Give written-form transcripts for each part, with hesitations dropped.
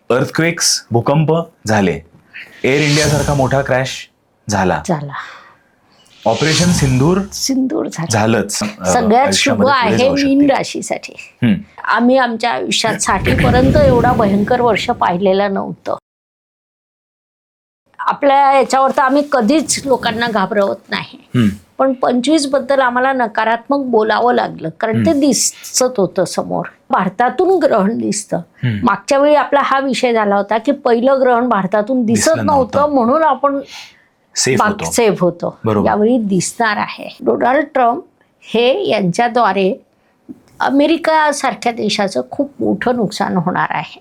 Earthquakes, भूकंप झाले, air India सारखा मोठा क्रॅश झाला, ऑपरेशन सिंदूर झालंच. सगळ्यात शुभ आहे मीन राशीसाठी. आम्ही आमच्या आयुष्यात 60पर्यंत एवढा भयंकर वर्ष पाहिलेलं नव्हतं. आपल्या याच्यावर तर आम्ही कधीच लोकांना घाबरवत नाही, पण 25 बद्दल आम्हाला नकारात्मक बोलावं लागलं, कारण ते दिसत होतं समोर. भारतातून ग्रहण दिसतं. मागच्या वेळी आपला हा विषय झाला होता की पहिलं ग्रहण भारतातून दिसत नव्हतं म्हणून आपण सेफ होतो. यावेळी दिसणार आहे. डोनाल्ड ट्रम्प हे यांच्याद्वारे अमेरिका सारख्या देशाचं खूप मोठं नुकसान होणार आहे,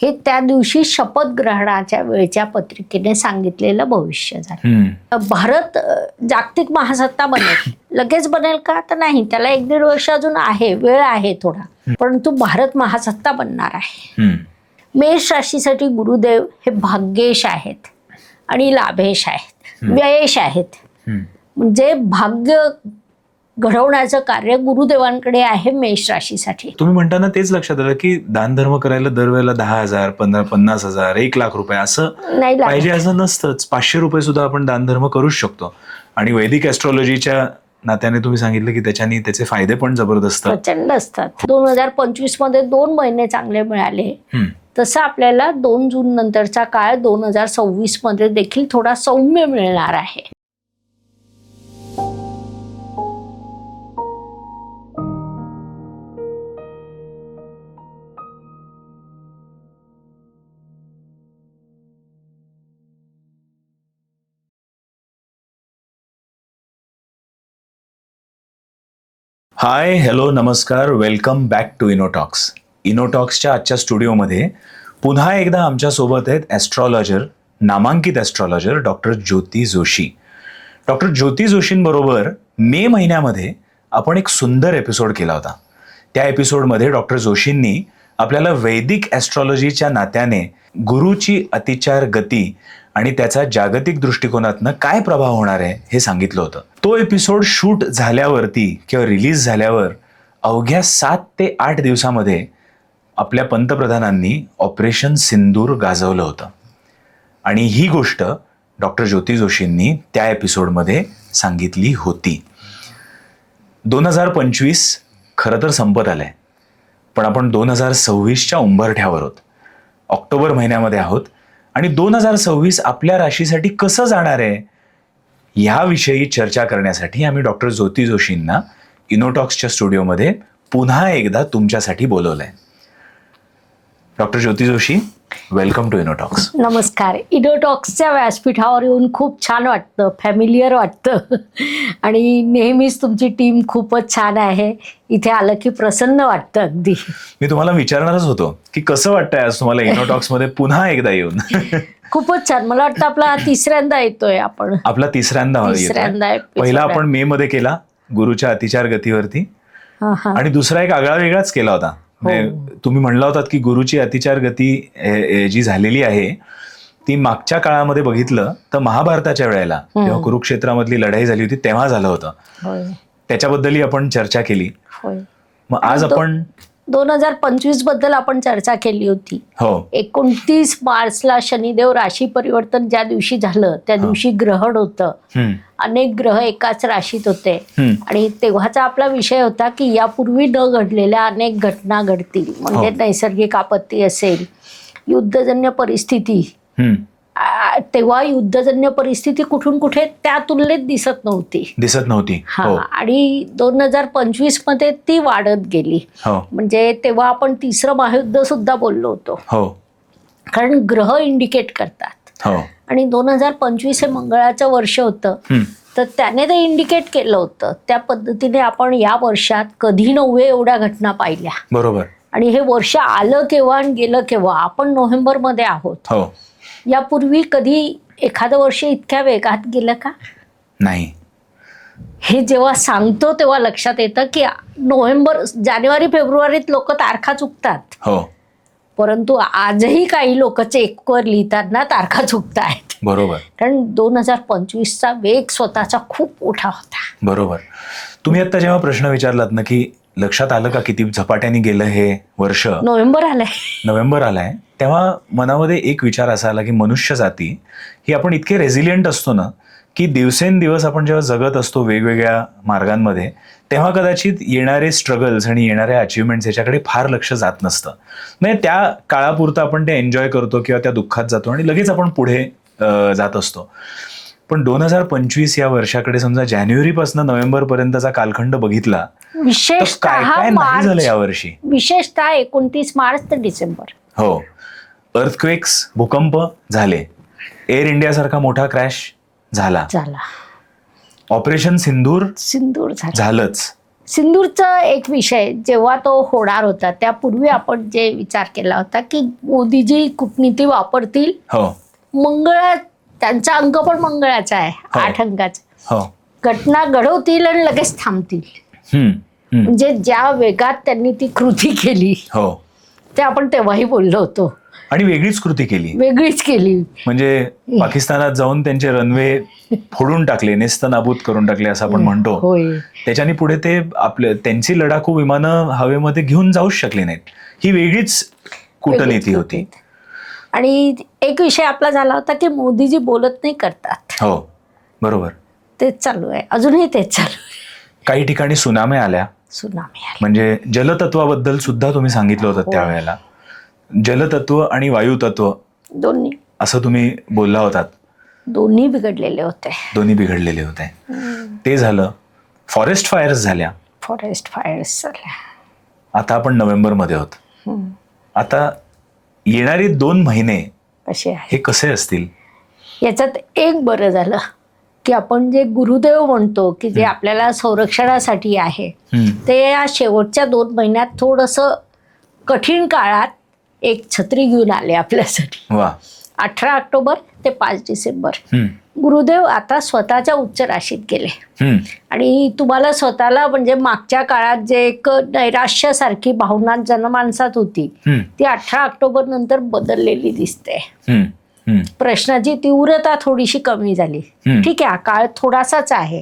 हे त्या दिवशी शपथ ग्रहणाच्या वेळच्या पत्रिकेने सांगितलेलं भविष्य झालं. भारत जागतिक महासत्ता बनेल. लगेच बनेल का तर नाही, त्याला 1-1.5 वर्ष अजून आहे, वेळ आहे थोडा, परंतु भारत महासत्ता बनणार आहे. मेष राशीसाठी गुरुदेव हे भाग्येश आहेत आणि लाभेश आहेत, व्ययेश आहेत. म्हणजे भाग्य घडवण्याचं कार्य गुरुदेवांकडे आहे मेष राशीसाठी. तुम्ही म्हणताना तेच लक्षात आलं की दान धर्म करायला दरवेळेला 10,000, 50,000, 1,00,000 रुपये असं नाही पाहिजे असं नसतंच. 500 रुपये सुद्धा आपण दान धर्म करूच शकतो. आणि वैदिक ऍस्ट्रॉलॉजीच्या नात्याने तुम्ही सांगितलं की त्याच्याने त्याचे फायदे पण जबरदस्त प्रचंड असतात. 2025 मध्ये 2 महिने चांगले मिळाले, तसं आपल्याला 2 जून नंतरचा काळ 2026 मध्ये देखील थोडा सौम्य मिळणार आहे. हाय, हॅलो, नमस्कार, वेलकम बॅक टू इनोटॉक्स. इनोटॉक्सच्या आजच्या स्टुडिओमध्ये पुन्हा एकदा आमच्यासोबत आहेत ॲस्ट्रॉलॉजर, नामांकित astrologer doctor Jyoti Joshi. Doctor ज्योती जोशींबरोबर मे महिन्यामध्ये आपण एक सुंदर एपिसोड केला होता. त्या एपिसोडमध्ये डॉक्टर जोशींनी आपल्याला वैदिक ॲस्ट्रॉलॉजीच्या नात्याने गुरुची अतिचार गती आणि त्याचा जागतिक दृष्टिकोनातनं काय प्रभाव होणार आहे हे सांगितलं होतं. तो एपिसोड शूट झाल्यावरती किंवा रिलीज झाल्यावर अवघ्या 7 ते 8 दिवसामध्ये आपल्या पंतप्रधानांनी ऑपरेशन सिंदूर गाजवलं होतं. आणि ही गोष्ट डॉक्टर ज्योती जोशींनी त्या एपिसोडमध्ये सांगितली होती. 2025 खरं तर संपत आलंय, पण आपण 2026च्या उंबरठ्यावर आहोत. ऑक्टोबर महिन्यामध्ये आहोत आणि 2026 आपल्या राशीसाठी कसं जाणार आहे ह्याविषयी चर्चा करण्यासाठी आम्ही डॉक्टर ज्योती जोशींना इनोटॉक्सच्या स्टुडिओमध्ये पुन्हा एकदा तुमच्यासाठी बोलवलंय. Doctor Jyoti Joshi, welcome to Innotalks. नमस्कार. इनोटॉक्सच्या व्यासपीठावर येऊन खूप छान वाटतं, फॅमिलियर वाटतं आणि नेहमीच तुमची टीम खूपच छान आहे. इथे आलं की प्रसन्न वाटतं अगदी. मी तुम्हाला विचारणारच होतो की कसं वाटतंय आज तुम्हाला इनोटॉक्समध्ये पुन्हा एकदा येऊन. खूपच छान. मला वाटतं आपला 3ऱ्यांदा येतोय आपण. आपला तिसऱ्यांदा पहिला आपण मे मध्ये केला गुरुच्या अतिचार गतीवरती, आणि दुसरा एक आगळा वेगळाच केला होता. तुम्ही म्हणला होतात की गुरुची अतिचार गती जी झालेली आहे ती मागच्या काळामध्ये बघितलं तर महाभारताच्या वेळेला जेव्हा कुरुक्षेत्रामधली लढाई झाली होती तेव्हा झालं होतं. त्याच्याबद्दलही आपण चर्चा केली. मग आज आपण 2025 बद्दल आपण चर्चा केली होती. 29 मार्चला शनिदेव राशी परिवर्तन ज्या दिवशी झालं त्या दिवशी ग्रहण होतं. अनेक ग्रह एकाच राशीत होते आणि तेव्हाचा आपला विषय होता की यापूर्वी न घडलेल्या अनेक घटना घडतील. म्हणजे नैसर्गिक आपत्ती असेल, युद्धजन्य परिस्थिती. तेव्हा युद्धजन्य परिस्थिती कुठून कुठे त्या तुलनेत दिसत नव्हती. आणि 2025 मध्ये ती वाढत गेली. म्हणजे तेव्हा आपण 3रं महायुद्ध सुद्धा बोललो होतो, कारण ग्रह इंडिकेट करतात. आणि 2025 हे मंगळाचं वर्ष होतं, तर त्याने ते इंडिकेट केलं होतं. त्या पद्धतीने आपण या वर्षात कधी नव्हे एवढ्या घटना पाहिल्या. बरोबर. आणि हे वर्ष आलं केव्हा आणि गेलं केव्हा. आपण नोव्हेंबर मध्ये आहोत. यापूर्वी कधी एखादं वर्ष इतक्या वेगात गेलं का? नाही. हे जेव्हा सांगतो तेव्हा लक्षात येतं की जानेवारी फेब्रुवारीत लोक तारखा चुकतात, परंतु आजही काही लोक चेकवर लिहिताना तारखा चुकतायत. बरोबर. कारण 2025चा वेग स्वतःचा खूप मोठा होता. बरोबर. तुम्ही आता जेव्हा प्रश्न विचारलात ना की लक्षात आलं का किती झपाट्याने गेलं हे वर्ष, नोव्हेंबर आलाय तेव्हा मनामध्ये एक विचार असा आला की मनुष्य जाती ही आपण इतके रेझिलियंट असतो ना की दिवसेंदिवस आपण जेव्हा जगत असतो वेगवेगळ्या मार्गांमध्ये तेव्हा कदाचित येणारे स्ट्रगल्स आणि येणाऱ्या अचिव्हमेंट्स याच्याकडे फार लक्ष जात नसतं. म्हणजे त्या काळापुरतं आपण ते एन्जॉय करतो किंवा त्या दुःखात जातो आणि लगेच आपण पुढे जात असतो. पण 2025 या वर्षाकडे समजा जानेवारीपासून नोव्हेंबरपर्यंतचा कालखंड बघितला तर काय विशेषतः काय नाही झालं मार्च, यावर्षी. विशेषतः 29 मार्च ते डिसेंबर. हो, अर्थक्वेक्स, भूकंप झाले, एअर इंडिया सारखा मोठा क्रॅश झाला, ऑपरेशन सिंदूर झालंच. सिंदूरचा एक विषय जेव्हा तो होणार होता त्यापूर्वी आपण जे विचार केला होता की मोदीजी कूटनीती वापरतील, हो, मंगळा त्यांचा अंक पण मंगळाचा आहे, 8 अंकाचा, हो, घटना घडवतील आणि लगेच थांबतील. म्हणजे ज्या वेगात त्यांनी ती कृती केली, हो, ते आपण तेव्हाही बोललो होतो. आणि वेगळीच कृती केली, वेगळीच केली. म्हणजे पाकिस्तानात जाऊन त्यांचे रनवे फोडून टाकले, नेस्तनाबूत करून टाकले असं आपण म्हणतो. त्याच्याने पुढे ते त्यांची लढाकू विमानं हवेमध्ये घेऊन जाऊच शकले नाहीत. ही वेगळीच कूटनीती होती. आणि एक विषय आपला झाला होता की मोदीजी बोलत नाही करतात. हो, बरोबर, तेच चालू आहे, अजूनही तेच चालू आहे. काही ठिकाणी सुनामी आल्या, म्हणजे जलतत्वाबद्दल सुद्धा तुम्ही सांगितलं होतं त्यावेळेला. जलतत्व आणि वायुतत्व दोन्ही असं तुम्ही बोलला होतात. दोन्ही बिघडलेले होते. ते झालं. फॉरेस्ट फायर्स झाल्या. आता आपण नोव्हेंबरमध्ये आहोत. आता येणारे 2 महिने हे कसे असतील? याच्यात एक बरं झालं की आपण जे गुरुदेव म्हणतो की जे आपल्याला संरक्षणासाठी आहे ते या शेवटच्या 2 महिन्यात थोडंसं कठीण काळात एक छत्री घेऊन आले आपल्यासाठी. 18 ऑक्टोबर ते 5 डिसेंबर गुरुदेव आता स्वतःच्या उच्च राशीत गेले. आणि तुम्हाला स्वतःला म्हणजे मागच्या काळात जे एक नैराश्यासारखी भावना जनमानसात होती ती 18 ऑक्टोबर नंतर बदललेली दिसते. प्रश्नाची तीव्रता थोडीशी कमी झाली. ठीक आहे, हा काळ थोडासाच आहे,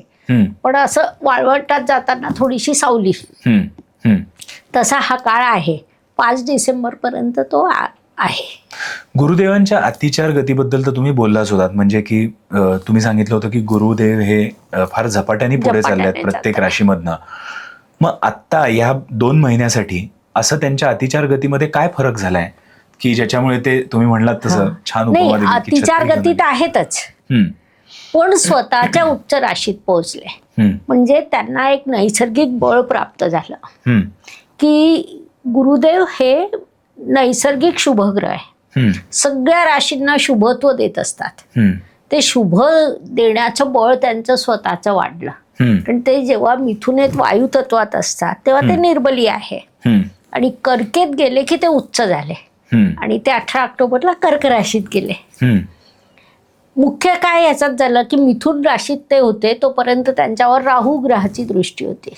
पण असं वाळवंटात जाताना थोडीशी सावली, तसा हा काळ आहे. 5 डिसेंबर पर्यंत तो आहे. गुरुदेवांच्या अतिचार गतीबद्दल तर तुम्ही बोललाच होतात. म्हणजे की तुम्ही सांगितलं होतं की गुरुदेव हे फार झपाट्याने पुढे चालले आहेत प्रत्येक राशीमधनं. मग आत्ता या 2 महिन्यासाठी असं त्यांच्या अतिचार गतीमध्ये काय फरक झालाय की ज्याच्यामुळे ते तुम्ही म्हणलात तसं छान उपमा दिली? अतिचार गतीत आहेतच, पण स्वतःच्या उच्च राशीत पोहोचले. म्हणजे त्यांना एक नैसर्गिक बळ प्राप्त झालं की गुरुदेव हे नैसर्गिक शुभग्रह आहे. सगळ्या राशींना शुभत्व देत असतात. ते शुभ देण्याचं बळ त्यांचं स्वतःचं वाढलं. पण ते जेव्हा मिथुनेत वायू तत्वात असतात तेव्हा ते निर्बली आहे. आणि कर्केत गेले की ते उच्च झाले आणि ते 18 ऑक्टोबरला कर्क राशीत गेले. मुख्य काय याच्यात झालं की मिथुन राशीत ते होते तोपर्यंत त्यांच्यावर राहू ग्रहाची दृष्टी होती.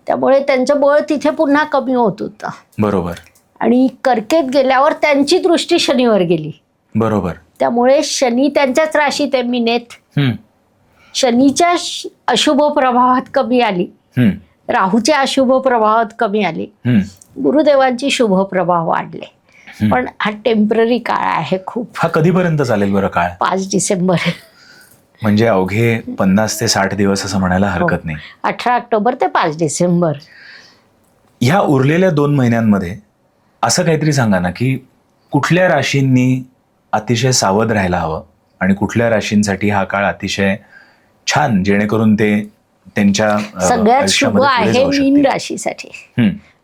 त्यामुळे त्यांचं बळ तिथे पुन्हा कमी होत होतं. बरोबर. आणि कर्केत गेल्यावर त्यांची दृष्टी शनीवर गेली. बरोबर. त्यामुळे शनी त्यांच्याच राशीत आहे, मीनेत. शनीच्या अशुभ प्रभावात कमी आली, राहूच्या अशुभ प्रभावात कमी आली, गुरुदेवांची शुभ प्रभाव वाढले. पण हा टेम्पररी काळ आहे खूप. हा कधीपर्यंत चालेल बरं काळ? 5 डिसेंबर. म्हणजे अवघे 50 ते 60 दिवस असं म्हणायला हरकत नाही. 18 ऑक्टोबर ते 5 डिसेंबर. ह्या उरलेल्या 2 महिन्यांमध्ये असं काहीतरी सांगा ना की कुठल्या राशींनी अतिशय सावध राहायला हवं आणि कुठल्या राशींसाठी हा काळ अतिशय छान, जेणेकरून ते त्यांच्या सगळ्यात शुभ आहे मीन राशीसाठी.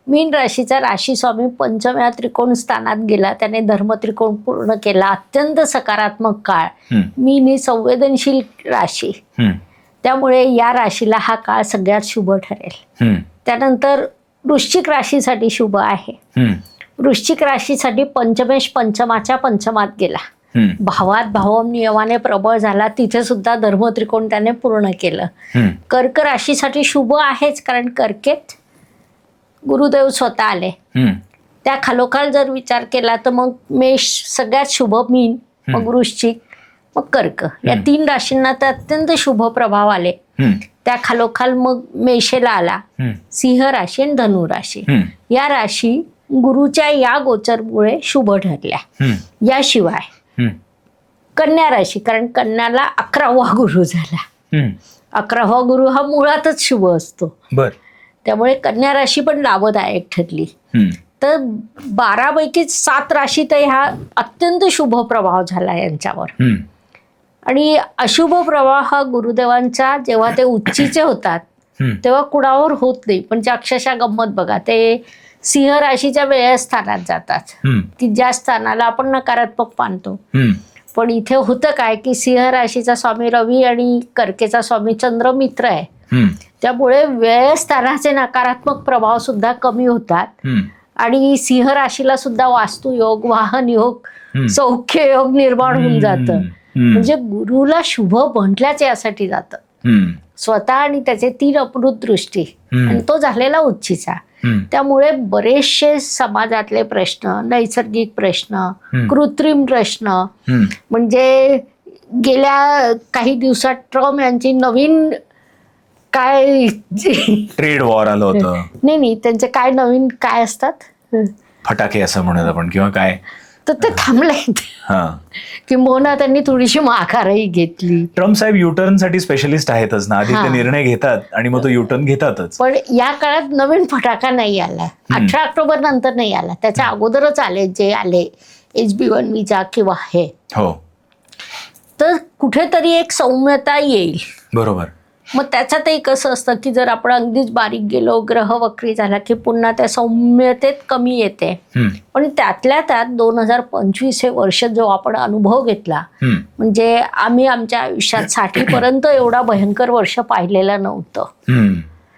मीन राशीचा राशी स्वामी पंचम्या त्रिकोण स्थानात गेला, त्याने धर्म त्रिकोण पूर्ण केला. अत्यंत सकारात्मक काळ. मीन ही संवेदनशील राशी, त्यामुळे या राशीला हा काळ सगळ्यात शुभ ठरेल. त्यानंतर वृश्चिक राशीसाठी शुभ आहे. वृश्चिक राशीसाठी पंचमेश पंचमाच्या पंचमात गेला, भावात भावम नियमाने प्रबळ झाला, तिथे सुद्धा धर्म त्रिकोण त्याने पूर्ण केलं. कर्क राशीसाठी शुभ आहेच, कारण कर्केत गुरुदेव स्वतः आले. त्या खालोखाल जर विचार केला तर मग मेष सगळ्यात शुभ, मीन, मग वृश्चिक, मग कर्क, या 3 राशींना तर अत्यंत शुभ प्रभाव आले. त्या खालोखाल मग मेषेला आला सिंह राशी आणि धनु राशी. या राशी गुरुच्या या गोचरमुळे शुभ ठरल्या. याशिवाय कन्या राशी, कारण कन्याला 11वा गुरु झाला. 11वा गुरु हा मुळातच शुभ असतो. बर. त्यामुळे कन्या राशी पण लाभदायक ठरली. तर 12 पैकी 7 राशी तर ह्या अत्यंत शुभ प्रभाव झाला यांच्यावर. आणि अशुभ प्रभाव हा गुरुदेवांचा जेव्हा ते उच्चीचे होतात तेव्हा कुणावर होत नाही. म्हणजे अक्षरशः गंमत बघा, ते सिंह राशीच्या वेगळ्या स्थानात जातात, की ज्या स्थानाला आपण नकारात्मक मानतो. पण इथे होतं काय की सिंह राशीचा स्वामी रवी आणि कर्केचा स्वामी चंद्र मित्र आहे. त्यामुळे वेळ स्थानाचे नकारात्मक प्रभाव सुद्धा कमी होतात. आणि सिंह राशीला सुद्धा वास्तुयोग, वाहन योग, सौख्य योग निर्माण होऊन जातं. म्हणजे गुरुला शुभ म्हटल्याच यासाठी जातं स्वतः आणि त्याचे 3 अमृत दृष्टी, आणि तो झालेला उच्चीचा. त्यामुळे बरेचसे समाजातले प्रश्न, नैसर्गिक प्रश्न, कृत्रिम प्रश्न, म्हणजे गेल्या काही दिवसात ट्रम्प यांची नवीन काय ट्रेड वॉर आलं होतं. नाही, त्यांचे काय नवीन काय असतात फटाके असं म्हणत आपण, किंवा काय, तर ते थांबले. किंबहुना त्यांनी थोडीशी माघारही घेतली. ट्रम्प साहेब युटर्न साठी स्पेशलिस्ट आहेतच ना. आधी ते निर्णय घेतात आणि मग तो युटर्न घेतातच. पण या काळात नवीन फटाका नाही आला. 18 ऑक्टोबर नंतर नाही आला, त्याच्या अगोदरच आले जे आले HB1 विजा किंवा हे. हो. तर कुठेतरी एक सौम्यता येईल. बरोबर. मग त्याच्यातही कसं असतं की जर आपण अगदीच बारीक गेलो, ग्रह वक्री झाला की पुन्हा त्या सौम्यतेत कमी येते. पण त्यातल्या त्यात 2025 हे वर्ष जो आपण अनुभव घेतला, म्हणजे आम्ही आमच्या आयुष्यात 60पर्यंत एवढा भयंकर वर्ष पाहिलेलं नव्हतं.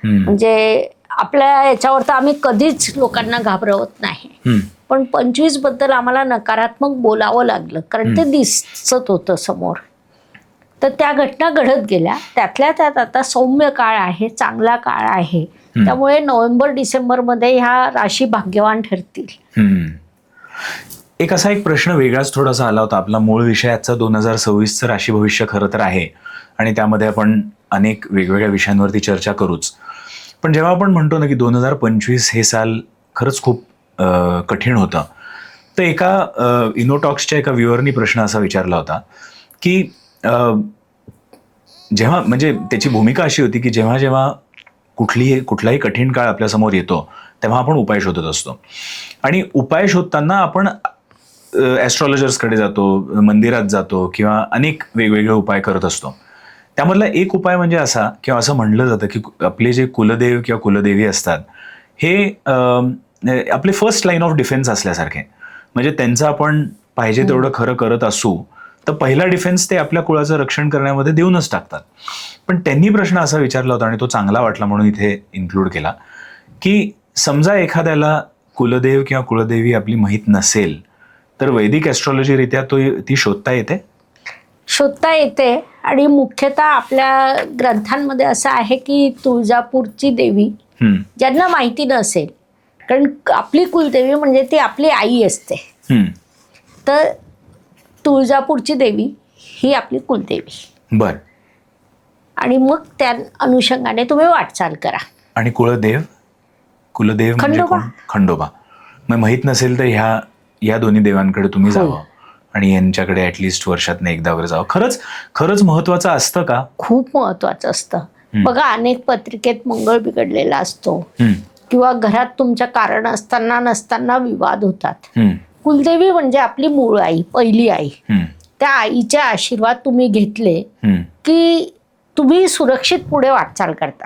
म्हणजे आपल्या याच्यावर तर आम्ही कधीच लोकांना घाबरवत नाही. पण 25 बद्दल आम्हाला नकारात्मक बोलावं लागलं, कारण ते दिसत होतं समोर. तर त्या घटना घडत गेल्या. त्यातल्या त्यात आता सौम्य काळ आहे, चांगला काळ आहे. त्यामुळे नोव्हेंबर-डिसेंबरमध्ये ह्या राशी भाग्यवान ठरतील. एक असा एक प्रश्न वेगळाच थोडासा आला होता. आपला मूळ विषय आजचा 2026चं राशी भविष्य खरं तर आहे, आणि त्यामध्ये आपण अनेक वेगवेगळ्या विषयांवरती चर्चा करूच. पण जेव्हा आपण म्हणतो ना की 2025 हे साल खरंच खूप कठीण होतं, तर एका इनोटॉक्सच्या एका व्ह्युअरनी प्रश्न असा विचारला होता की जेव्हा, म्हणजे त्याची भूमिका अशी होती की जेव्हा जेव्हा कुठलाही कठीण काळ आपल्यासमोर येतो तेव्हा आपण उपाय शोधत असतो, आणि उपाय शोधताना आपण ॲस्ट्रॉलॉजर्सकडे जातो, मंदिरात जातो, किंवा अनेक वेगवेगळे उपाय करत असतो. त्यामधला एक उपाय म्हणजे असा, किंवा असं म्हणलं जातं की आपले जे कुलदेव किंवा कुलदेवी असतात हे आपले फर्स्ट लाईन ऑफ डिफेन्स असल्यासारखे. म्हणजे त्यांचं आपण पाहिजे तेवढं खरं करत असू तर पहिला डिफेन्स ते आपल्या कुळाचं रक्षण करण्यामध्ये देऊनच टाकतात. पण त्यांनी प्रश्न असा विचारला होता, आणि तो चांगला वाटला म्हणून इथे इन्क्लूड केला, की समजा एखाद्याला कुलदेव किंवा कुलदेवी आपली माहीत नसेल तर वैदिक ॲस्ट्रॉलॉजीरित्या ती शोधता येते? शोधता येते. आणि मुख्यतः आपल्या ग्रंथांमध्ये असं आहे की तुळजापूरची देवी, ज्यांना माहिती नसेल, कारण आपली कुलदेवी म्हणजे ती आपली आई असते, तर तुळजापूरची देवी ही आपली कुलदेवी. बर. म्हणजे आणि मग त्या अनुषंगाने तुम्ही वाटचाल करा. आणि कुलदेव म्हणजे कोण? खंडोबा. मग माहीत नसेल तर ह्या दोन्ही देवांकडे तुम्ही जावं, आणि यांच्याकडे ऍटलिस्ट वर्षातनं एकदा वगैरे जावं. खरंच महत्वाचं असतं का? खूप महत्वाचं असतं. बघा, अनेक पत्रिकेत मंगळ बिघडलेला असतो, किंवा घरात तुमच्या कारण असताना नसताना विवाद होतात. कुलदेवी म्हणजे आपली मूळ आई, पहिली आई. त्या आईचे आशीर्वाद तुम्ही घेतले की तुम्ही सुरक्षित पुढे वाटचाल करता.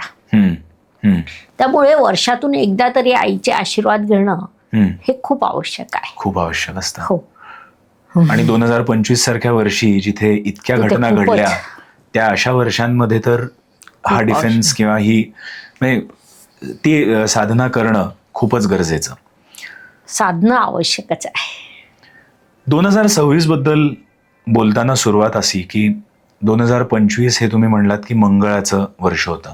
त्यामुळे वर्षातून एकदा तरी आईचे आशीर्वाद घेणं हे खूप आवश्यक आहे. खूप आवश्यक असतं. हो. आणि 2025 सारख्या वर्षी जिथे इतक्या घटना घडल्या, त्या अशा वर्षांमध्ये तर हा डिफेन्स किंवा ही म्हणजे ती साधना करणं खूपच गरजेचं. साधना आवश्यकच आहे. 2026 बद्दल बोलताना सुरुवात अशी की 2025 हे तुम्ही म्हणलात की मंगळाचं वर्ष होतं.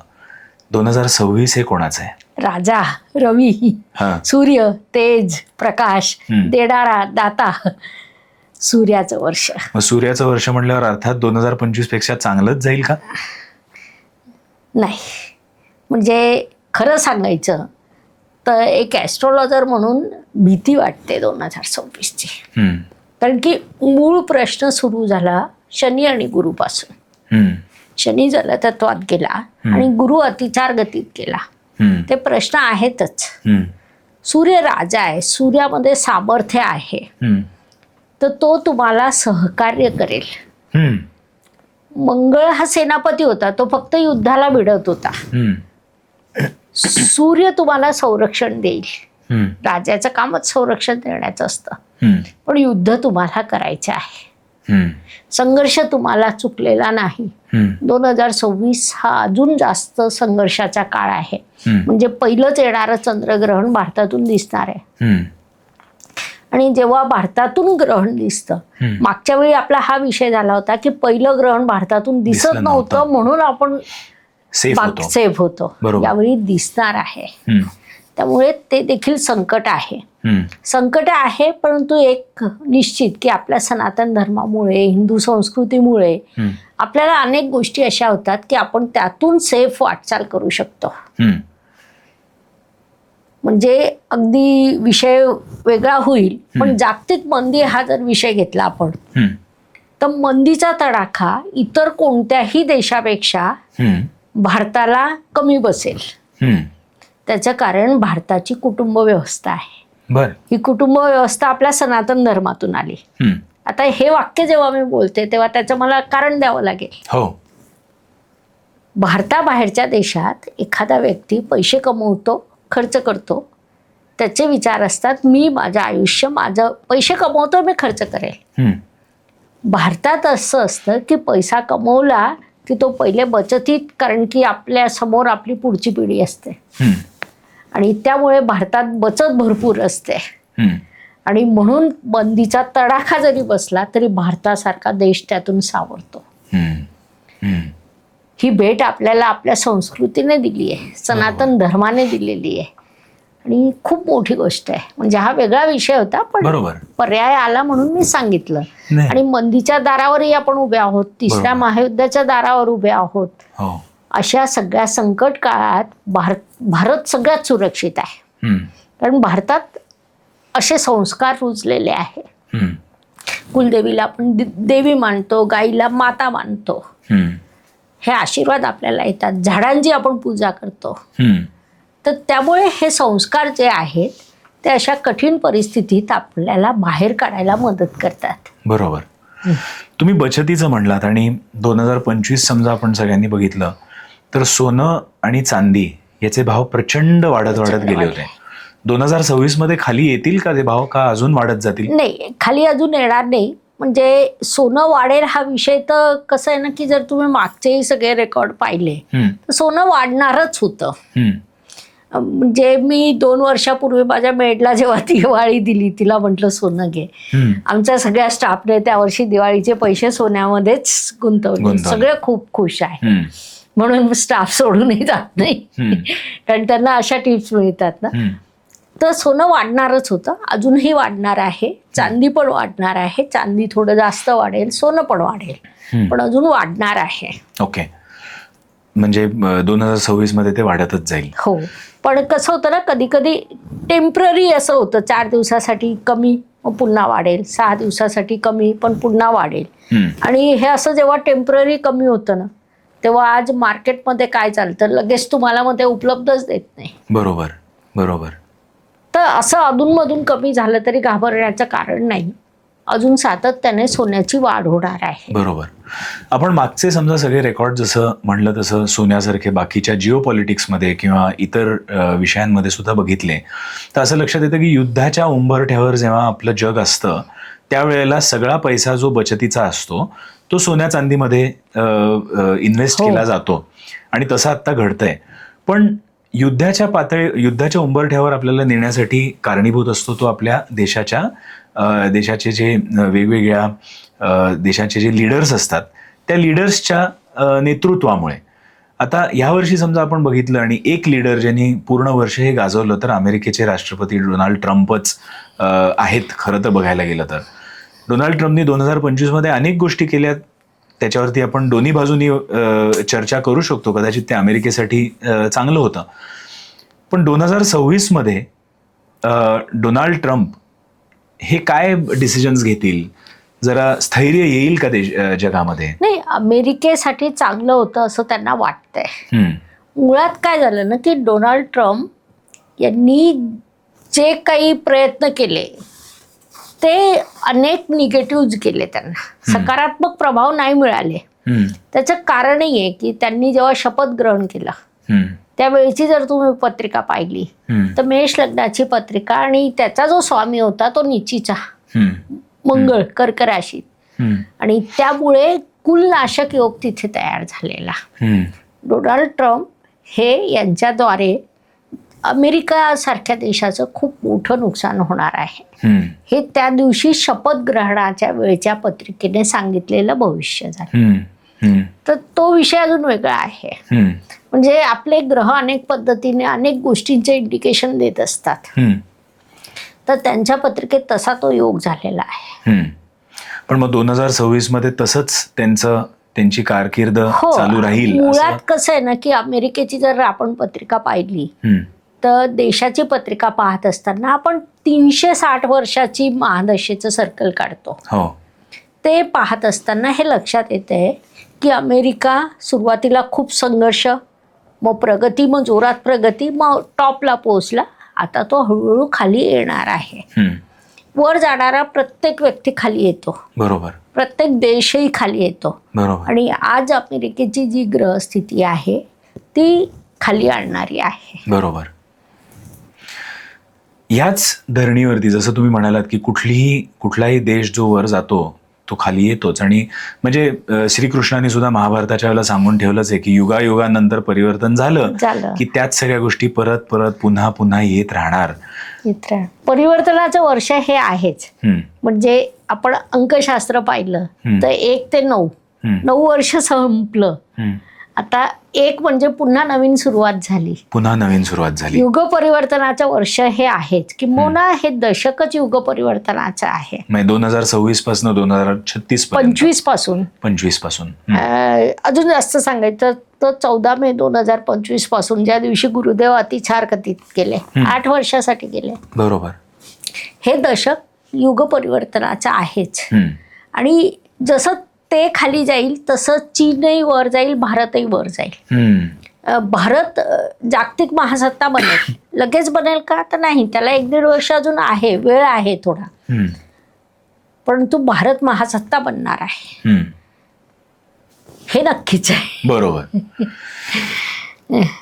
2026 हे कोणाचं आहे? राजा रवी, सूर्य, तेज, प्रकाश देणारा दाता, सूर्याचं वर्ष. मग सूर्याचं वर्ष म्हणल्यावर अर्थात 2025 पेक्षा चांगलंच जाईल का? नाही, म्हणजे खरं सांगायचं तर एक ॲस्ट्रॉलॉजर म्हणून भीती वाटते 2026ची. कारण की मूळ प्रश्न सुरू झाला शनी आणि गुरुपासून. शनी जलतत्वात गेला आणि गुरु अतिचार गतीत गेला. ते प्रश्न आहेतच. सूर्य राजा आहे, सूर्यामध्ये सामर्थ्य आहे, तर तो तुम्हाला सहकार्य करेल. मंगळ हा सेनापती होता, तो फक्त युद्धाला भिडत होता. सूर्य तुम्हाला संरक्षण देईल. राजाचं कामच संरक्षण देण्याचं असतं, पण युद्ध तुम्हाला करायचे आहे. संघर्ष तुम्हाला चुकलेला नाही. 2026 हा अजून जास्त संघर्षाचा काळ आहे. म्हणजे पहिलंच येणारं चंद्रग्रहण भारतातून दिसणार आहे. आणि जेव्हा भारतातून ग्रहण दिसतं, मागच्या वेळी आपला हा विषय झाला होता की पहिलं ग्रहण भारतातून दिसत नव्हतं म्हणून आपण सेफ होतो. यावेळी दिसणार आहे. त्यामुळे ते देखील संकट आहे. संकट आहे, परंतु एक निश्चित की आपल्या सनातन धर्मामुळे, हिंदू संस्कृतीमुळे आपल्याला अनेक गोष्टी अशा होतात की आपण त्यातून सेफ वाटचाल करू शकतो. म्हणजे अगदी विषय वेगळा होईल, पण जागतिक मंदी हा जर विषय घेतला आपण, तर मंदीचा तडाखा इतर कोणत्याही देशापेक्षा भारताला कमी बसेल. त्याचं कारण भारताची कुटुंब व्यवस्था आहे. ही कुटुंब व्यवस्था आपल्या सनातन धर्मातून आली. आता हे वाक्य जेव्हा मी बोलते तेव्हा त्याचं मला कारण द्यावं लागेल. भारताबाहेरच्या देशात एखादा व्यक्ती पैसे कमवतो, खर्च करतो, त्याचे विचार असतात मी माझं आयुष्य, माझं पैसे कमवतो, मी खर्च करेल. भारतात असं असतं की पैसा कमवला की तो पहिले बचतीत, कारण की आपल्या समोर आपली पुढची पिढी असते आणि त्यामुळे भारतात बचत भरपूर असते. आणि म्हणून मंदीचा तडाखा जरी बसला तरी भारतासारखा देश त्यातून सावरतो. ही भेट आपल्याला आपल्या संस्कृतीने दिली आहे, सनातन धर्माने दिलेली आहे आणि खूप मोठी गोष्ट आहे. म्हणजे हा वेगळा विषय होता, पण पर्याय आला म्हणून मी सांगितलं. आणि मंदीच्या दारावरही आपण उभे आहोत, तिसऱ्या महायुद्धाच्या दारावर उभे आहोत. अशा सगळ्या संकट काळात भारत सगळ्यात सुरक्षित आहे. कारण भारतात असे संस्कार रुजलेले आहेत. कुलदेवीला आपण देवी मानतो, गाईला माता मानतो. हे आशीर्वाद आपल्याला येतात. झाडांची आपण पूजा करतो. तर त्यामुळे हे संस्कार जे आहेत ते अशा कठीण परिस्थितीत आपल्याला बाहेर काढायला मदत करतात. बरोबर. तुम्ही बचतीचं म्हणलात आणि 2025 समजा आपण सगळ्यांनी बघितलं तर सोनं आणि चांदी याचे भाव प्रचंड वाढत गेले होते. 2026 मध्ये खाली येतील का ते भाव, का अजून वाढत जातील? नाही, खाली अजून येणार नाही. म्हणजे सोनं वाढेल हा विषय तर कसं आहे ना की जर तुम्ही मागचेही सगळे रेकॉर्ड पाहिले तर सोनं वाढणारच होतं. म्हणजे मी 2 वर्षापूर्वी माझ्या मेडला जेव्हा दिवाळी दिली, तिला म्हटलं सोनं घे. आमच्या सगळ्या स्टाफने त्या वर्षी दिवाळीचे पैसे सोन्यामध्येच गुंतवले. सगळे खूप खुश आहे. म्हणून स्टाफ सोडूनही जात नाही, कारण त्यांना अशा टिप्स मिळतात ना. तर सोनं वाढणारच होतं, अजूनही वाढणार आहे. चांदी पण वाढणार आहे. चांदी थोडं जास्त वाढेल, सोनं पण वाढेल, पण अजून वाढणार आहे. ओके. म्हणजे 2026 मध्ये ते वाढतच जाईल. हो, पण कसं होतं ना, कधी कधी टेम्पररी असं होतं, 4 दिवसासाठी कमी मग पुन्हा वाढेल, 6 दिवसासाठी कमी पण पुन्हा वाढेल. आणि हे असं जेव्हा टेम्पररी कमी होतं ना, तेव्हा आज मार्केटमध्ये काय चालतं, लगेच तुम्हाला मग ते उपलब्धच देत नाही. बरोबर बरोबर. तर असं अधूनमधून कमी झालं तरी घाबरण्याचं कारण नाही. अजून सातत्याने सोन्याची वाढ होणार आहे. बरोबर. आपण मागचे समजा सगळे रेकॉर्ड जसं म्हणलं तसं सोन्यासारखे बाकीच्या जिओ पॉलिटिक्समध्ये किंवा इतर विषयांमध्ये सुद्धा बघितले तर असं लक्षात येतं की युद्धाच्या उंबरठ्यावर जेव्हा आपलं जग असतं त्यावेळेला सगळा पैसा जो बचतीचा असतो तो सोन्या चांदीमध्ये इन्व्हेस्ट केला जातो आणि तसं आत्ता घडतंय. पण युद्धाच्या उंबरठ्यावर आपल्याला नेण्यासाठी कारणीभूत असतो तो आपल्या देशाचे जे वेगवेगळ्या देशाचे जे लीडर्स असतात त्या लीडर्सच्या नेतृत्वामुळे. आता यावर्षी समजा आपण बघितलं आणि एक लीडर ज्यांनी पूर्ण वर्ष हे गाजवलं तर अमेरिकेचे राष्ट्रपती डोनाल्ड ट्रम्पच आहेत खरं तर बघायला गेलं तर. डोनाल्ड ट्रम्पनी 2025 मध्ये अनेक गोष्टी केल्यात, त्याच्यावरती आपण दोन्ही बाजूनी चर्चा करू शकतो. कदाचित ते अमेरिकेसाठी चांगलं होतं, पण 2026 मध्ये डोनाल्ड ट्रम्प हे काय डिसिजन्स घेतील, जरा स्थैर्य येईल का जगामध्ये? नाही, अमेरिकेसाठी चांगलं होतं असं त्यांना वाटतंय. मुळात काय झालं ना की डोनाल्ड ट्रम्प यांनी जे काही प्रयत्न केले ते अनेक निगेटिव्ह केले, त्यांना सकारात्मक प्रभाव नाही मिळाले. त्याचं कारणही आहे की त्यांनी जेव्हा शपथ ग्रहण केलं त्यावेळीची जर तुम्ही पत्रिका पाहिली तर मेष लग्नाची पत्रिका आणि त्याचा जो स्वामी होता तो नीचीचा मंगळ कर्क राशीत, आणि त्यामुळे कुलनाशक योग तिथे तयार झालेला. डोनाल्ड ट्रम्प हे यांच्याद्वारे अमेरिका सारख्या देशाचं खूप मोठं नुकसान होणार आहे, हे त्या दिवशी शपथ ग्रहणाच्या वेळच्या पत्रिकेने सांगितलेलं भविष्य झालं. तर तो विषय अजून वेगळा आहे. म्हणजे आपले ग्रह अनेक पद्धतीने अनेक गोष्टींचे इंडिकेशन देत असतात, तर त्यांच्या पत्रिकेत तसा तो योग झालेला आहे. पण मग 2026 मध्ये तसंच त्यांची कारकीर्द चालू राहील? मुळात कसं आहे ना की अमेरिकेची जर आपण पत्रिका पाहिली तर देशाची पत्रिका पाहत असताना आपण 360 वर्षाची महादशेचं सर्कल काढतो. ते पाहत असताना हे लक्षात येते की अमेरिका सुरुवातीला खूप संघर्ष, मग प्रगती, मग जोरात प्रगती, मग टॉपला पोहोचला. आता तो हळूहळू खाली येणार आहे. वर जाणारा प्रत्येक व्यक्ती खाली येतो, बरोबर, प्रत्येक देशही खाली येतो, बरोबर. आणि आज अमेरिकेची जी ग्रहस्थिती आहे ती खाली आणणारी आहे, बरोबर. याच धरणीवरती जसं तुम्ही म्हणालात की कुठलाही देश जो वर जातो तो खाली येतोच, आणि म्हणजे श्रीकृष्णाने सुद्धा महाभारताच्या वेळेला सांगून ठेवलंच आहे की युगायुगानंतर परिवर्तन झालं की त्याच सगळ्या गोष्टी परत परत पुन्हा पुन्हा येत राहणार. परिवर्तनाचं वर्ष हे आहेच. म्हणजे आपण अंकशास्त्र पाहिलं तर 1 ते 9 वर्ष संपलं. आता 1 म्हणजे पुन्हा नवीन सुरुवात झाली. युग परिवर्तनाचं वर्ष हे आहेच, किंबहुना हे दशकच युग परिवर्तनाचं आहे. 2026 पासून 2036 25 पासून अजून जास्त सांगायचं तर 14 मे 2025 पासून, ज्या दिवशी गुरुदेव अतिचार कथित केले, 8 वर्षासाठी गेले, बरोबर. हे दशक युग परिवर्तनाचं आहेच. आणि जसं ते खाली जाईल तसं चीनही वर जाईल, भारतही वर जाईल. भारत जागतिक महासत्ता बनेल. लगेच बनेल का तर नाही, त्याला 1-1.5 वर्ष अजून आहे, वेळ आहे थोडा, परंतु भारत महासत्ता बनणार आहे हे नक्कीच आहे, बरोबर.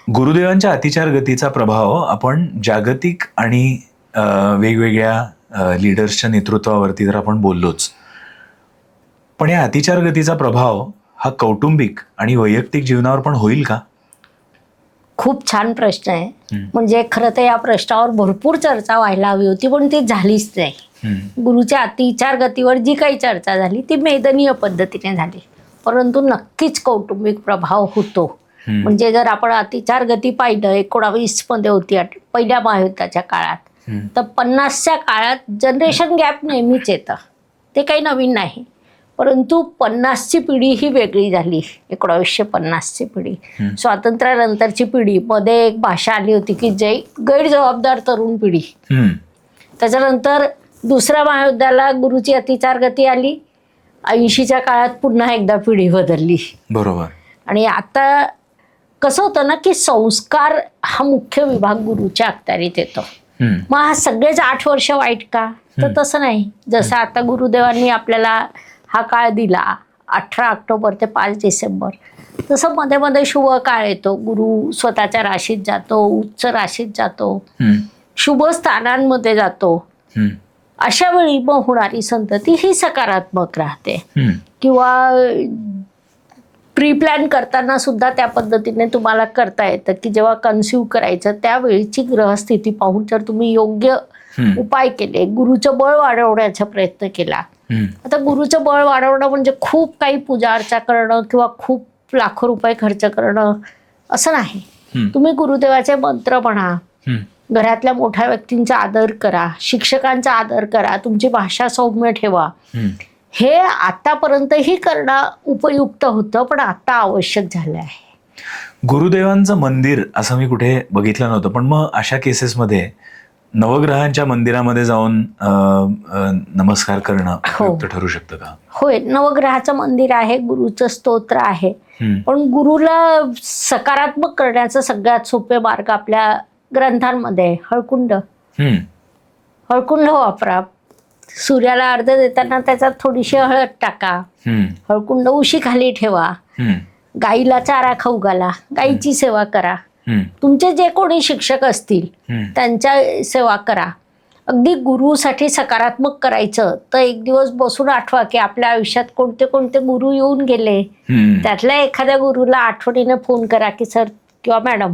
गुरुदेवांच्या अतिचार गतीचा प्रभाव आपण जागतिक आणि वेगवेगळ्या लीडर्सच्या नेतृत्वावरती तर आपण बोललोच, पण या अतिचार गतीचा प्रभाव हा कौटुंबिक आणि वैयक्तिक जीवनावर पण होईल का? खूप छान प्रश्न आहे. म्हणजे खरं तर या प्रश्नावर भरपूर चर्चा व्हायला हवी होती, पण ती झालीच नाही. गुरुच्या अतिचार गतीवर जी काही चर्चा झाली ती मेदनीय पद्धतीने झाली, परंतु नक्कीच कौटुंबिक प्रभाव होतो. म्हणजे जर आपण अतिचार गती पाहिलं 19 मध्ये होती पहिल्या महायुद्धाच्या काळात, तर 50च्या काळात जनरेशन गॅप नेहमीच येतं, ते काही नवीन नाही. परंतु 50ची पिढी ही वेगळी झाली. 1950ची पिढी, स्वातंत्र्यानंतरची पिढी, मध्ये एक भाषा आली होती की गैरजबाबदार तरुण पिढी. त्याच्यानंतर दुसऱ्या महायुद्धाला गुरुची अतिचार गती आली. 80च्या काळात पुन्हा एकदा पिढी बदलली, बरोबर. आणि आता कसं होतं ना की संस्कार हा मुख्य विभाग गुरुच्या अखत्यारीत येतो. मग हा सगळेच 8 वर्ष वाईट का? तर तसं नाही. जसं आता गुरुदेवांनी आपल्याला हा काळ दिला 18 ऑक्टोबर ते 5 डिसेंबर, तसं मध्ये मध्ये शुभ काळ येतो. गुरु स्वतःच्या राशीत जातो, उच्च राशीत जातो, शुभ स्थानांमध्ये जातो. अशा वेळी मग होणारी संतती ही सकारात्मक राहते. किंवा प्री प्लॅन करताना सुद्धा त्या पद्धतीने तुम्हाला करता येतं की जेव्हा कन्सिव्ह करायचं त्यावेळीची ग्रहस्थिती पाहून जर तुम्ही योग्य उपाय केले, गुरुचं बळ वाढवण्याचा प्रयत्न केला. आता गुरुचं बळ वाढवणं म्हणजे खूप काही पूजा अर्चा करणं किंवा खूप लाखो रुपये खर्च करणं असं नाही. तुम्ही गुरुदेवाचे मंत्र म्हणा, घरातल्या मोठ्या व्यक्तींचा आदर करा, शिक्षकांचा आदर करा, तुमची भाषा सौम्य ठेवा. हे आतापर्यंतही करणं उपयुक्त होतं, पण आता आवश्यक झालं आहे. गुरुदेवांचं मंदिर असं मी कुठे बघितलं नव्हतं, पण मग अशा केसेसमध्ये नवग्रहांच्या मंदिरामध्ये जाऊन नमस्कार करणं उपयुक्त ठरू शकतं का? होय, नवग्रहाचं मंदिर आहे, गुरुचं स्तोत्र आहे. पण गुरुला सकारात्मक करण्याचा सगळ्यात सोपे मार्ग आपल्या ग्रंथांमध्ये आहे. हळकुंड वापरा. सूर्याला अर्घ देताना त्याच्यात थोडीशी हळद टाका. हळकुंड उशी खाली ठेवा. गाईला चारा खाऊ घाला. गाईची सेवा करा. तुमचे जे कोणी शिक्षक असतील त्यांच्या सेवा करा. अगदी गुरुसाठी सकारात्मक करायचं तर एक दिवस बसून आठवा की आपल्या आयुष्यात कोणते कोणते गुरु येऊन गेले. त्यातल्या एखाद्या गुरुला आठवणीने फोन करा की सर किंवा मॅडम,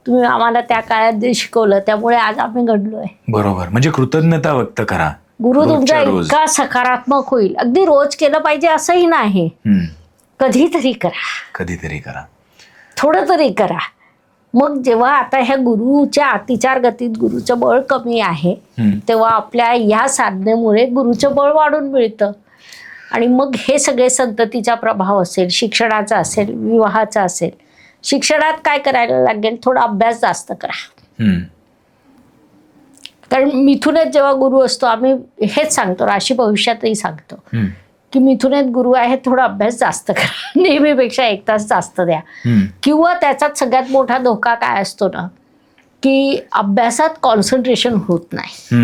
तुम्ही आम्हाला त्या काळात जे शिकवलं त्यामुळे आज आम्ही घडलोय. बरोबर, म्हणजे कृतज्ञता व्यक्त करा. गुरु तुमचा इतका सकारात्मक होईल. अगदी रोज केलं पाहिजे असंही नाही, कधीतरी करा, थोडं तरी करा. मग जेव्हा आता ह्या गुरुच्या अतिचार गतीत गुरुचं बळ कमी आहे तेव्हा आपल्या ह्या साधनेमुळे गुरुचं बळ वाढून मिळतं. आणि मग हे सगळे संततीचा प्रभाव असेल, शिक्षणाचा असेल, विवाहाचा असेल. शिक्षणात काय करायला लागेल, थोडा अभ्यास जास्त करा. कारण मिथुनेत जेव्हा गुरु असतो, आम्ही हेच सांगतो, राशी भविष्यातही सांगतो की मिथुनेत गुरु आहे, थोडा अभ्यास जास्त करा. नेहमीपेक्षा 1 तास जास्त द्या. किंवा त्याच्यात सगळ्यात मोठा धोका काय असतो ना, की अभ्यासात कॉन्सन्ट्रेशन होत नाही.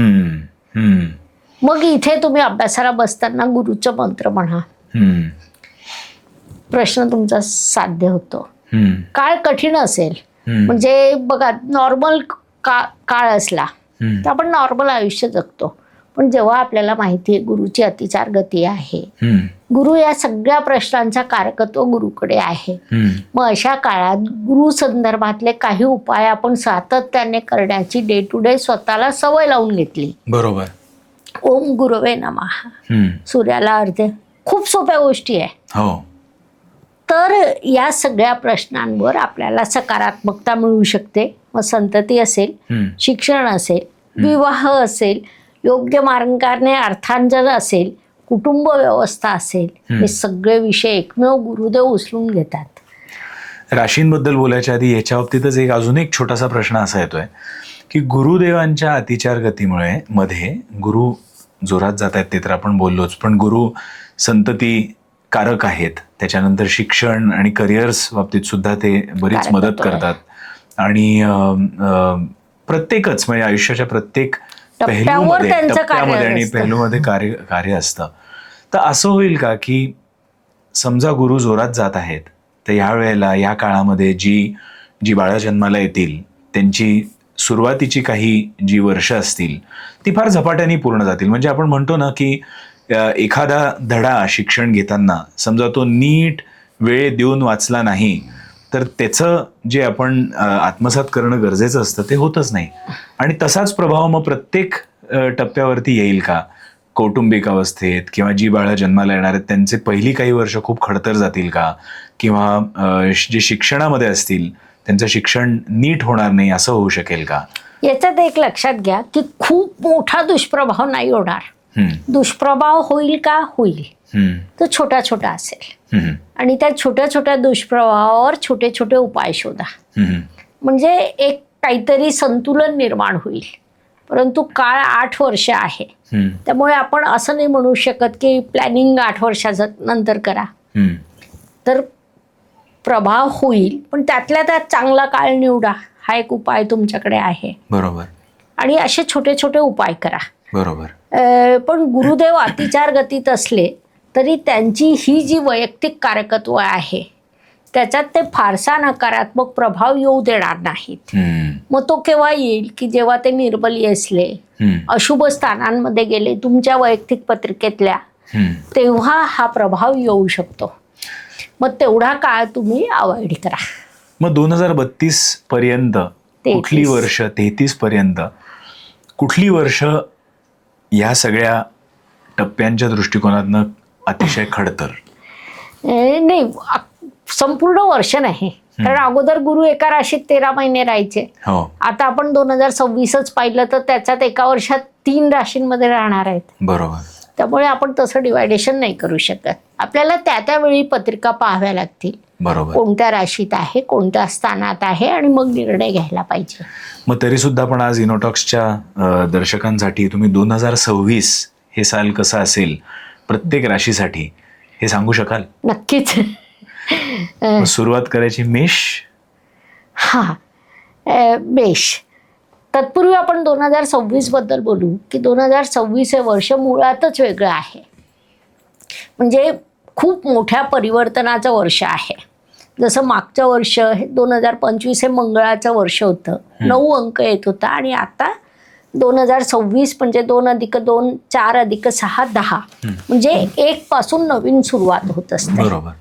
मग इथे तुम्ही अभ्यासाला बसताना गुरुचं मंत्र म्हणा, प्रश्न तुमचा साध्य होतो. काळ कठीण असेल, म्हणजे बघा नॉर्मल काळ असला तर आपण नॉर्मल आयुष्य जगतो. पण जेव्हा आपल्याला माहिती आहे गुरुची अतिचार गती आहे, गुरु या सगळ्या प्रश्नांचा कारकत्व गुरुकडे आहे, मग अशा काळात गुरु संदर्भातले काही उपाय आपण सातत्याने करण्याची डे टू डे स्वतःला सवय लावून घेतली. बरोबर. ओम गुरवे नमः, सूर्याला अर्घ्य, खूप सोप्या गोष्टी आहे. हो. तर या सगळ्या प्रश्नांवर आपल्याला सकारात्मकता मिळू शकते. मग संतती असेल, शिक्षण असेल, विवाह असेल, योग्य मार्गाने अर्थार्जन असेल, कुटुंब व्यवस्था असेल, हे सगळे विषय एकमेव गुरुदेव उचलून घेतात. राशींबद्दल बोलायच्या आधी याच्या बाबतीतच अजून एक छोटासा प्रश्न असा येतोय की गुरुदेवांच्या अतिचार गतीमुळे मध्ये गुरु जोरात जात आहेत ते तर आपण बोललोच, पण गुरु संतती कारक आहेत. त्याच्यानंतर शिक्षण आणि करिअर्स बाबतीत सुद्धा ते बरीच मदत करतात. आणि प्रत्येकच म्हणजे आयुष्याच्या प्रत्येक टप्प्यामध्ये आणि पैलूमध्ये कार्य असतं. तर असं होईल का की समजा गुरु जोरात जात आहेत तर यावेळेला या काळामध्ये जी बाळं जन्माला येतील त्यांची सुरुवातीची काही जी वर्ष असतील ती फार झपाट्याने पूर्ण जातील. म्हणजे आपण म्हणतो ना की एखादा धडा शिक्षण घेताना समजा तो नीट वेळ देऊन वाचला नाही तर त्याचं जे आपण आत्मसात करणं गरजेचं असतं ते होतच नाही. आणि तसाच प्रभाव मग प्रत्येक टप्प्यावरती येईल का? कौटुंबिक अवस्थेत किंवा जी बाळं जन्माला येणार आहेत त्यांचे पहिली काही वर्ष खूप खडतर जातील का? किंवा जे शिक्षणामध्ये असतील त्यांचं शिक्षण नीट होणार नाही असं होऊ शकेल का? याच्यात एक लक्षात घ्या की खूप मोठा दुष्प्रभाव नाही होणार. दुष्प्रभाव होईल का? होईल. तो छोटा छोटा असेल. आणि त्या छोट्या छोट्या दुष्प्रभावावर छोटे छोटे उपाय शोधा. म्हणजे एक काहीतरी संतुलन निर्माण होईल. परंतु काळ 8 वर्ष आहे, त्यामुळे आपण असं नाही म्हणू शकत की प्लॅनिंग 8 वर्षाचं नंतर करा. तर प्रभाव होईल, पण त्यातल्या त्यात चांगला काळ निवडा, हा एक उपाय तुमच्याकडे आहे. बरोबर. आणि असे छोटे छोटे उपाय करा. बरोबर. पण गुरुदेव अतिचार गतीत असले तरी त्यांची ही जी वैयक्तिक कारकत्व आहे त्याच्यात ते फारसा नकारात्मक प्रभाव येऊ देणार नाहीत. मग तो केव्हा येईल की जेव्हा ते निर्बली असले, अशुभ स्थानांमध्ये गेले तुमच्या वैयक्तिक पत्रिकेतल्या, तेव्हा हा प्रभाव येऊ शकतो. मग तेवढा काळ तुम्ही अवॉइड करा. मग 2032 पर्यंत कुठली वर्ष, 33 पर्यंत कुठली वर्ष या सगळ्या टप्प्यांच्या दृष्टिकोनातनं अतिशय खडतर? नाही, संपूर्ण वर्ष नाही. कारण अगोदर गुरु एका राशीत 13 महिने राहायचे. आता आपण 2026च पाहिलं तर त्याच्यात एका वर्षात 3 राशींमध्ये राहणार आहेत. बरोबर. त्यामुळे आपण तसं डिवायडेशन नाही करू शकत. आपल्याला त्या त्यावेळी पत्रिका पाहाव्या लागतील, बरोबर. कोणत्या राशीत आहे, कोणत्या स्थानात आहे, आणि मग निर्णय घ्यायला पाहिजे. मग तरी सुद्धा पण आज इनोटॉक्सच्या दर्शकांसाठी तुम्ही 2026 हे साल कसं असेल प्रत्येक राशीसाठी हे सांगू शकाल? नक्कीच. मग सुरुवात करायची मेष. मेष. तत्पूर्वी आपण 2026 बद्दल बोलू की 2026 हे वर्ष मुळातच वेगळं आहे. म्हणजे खूप मोठ्या परिवर्तनाचं वर्ष आहे. जसं मागचं वर्ष हे 2025 हे मंगळाचं वर्ष होतं, 9 अंक येत होता, आणि आता 2026 म्हणजे 2 + 2 4 + 6 10 म्हणजे 1 पासून नवीन सुरुवात होत असते. बरोबर.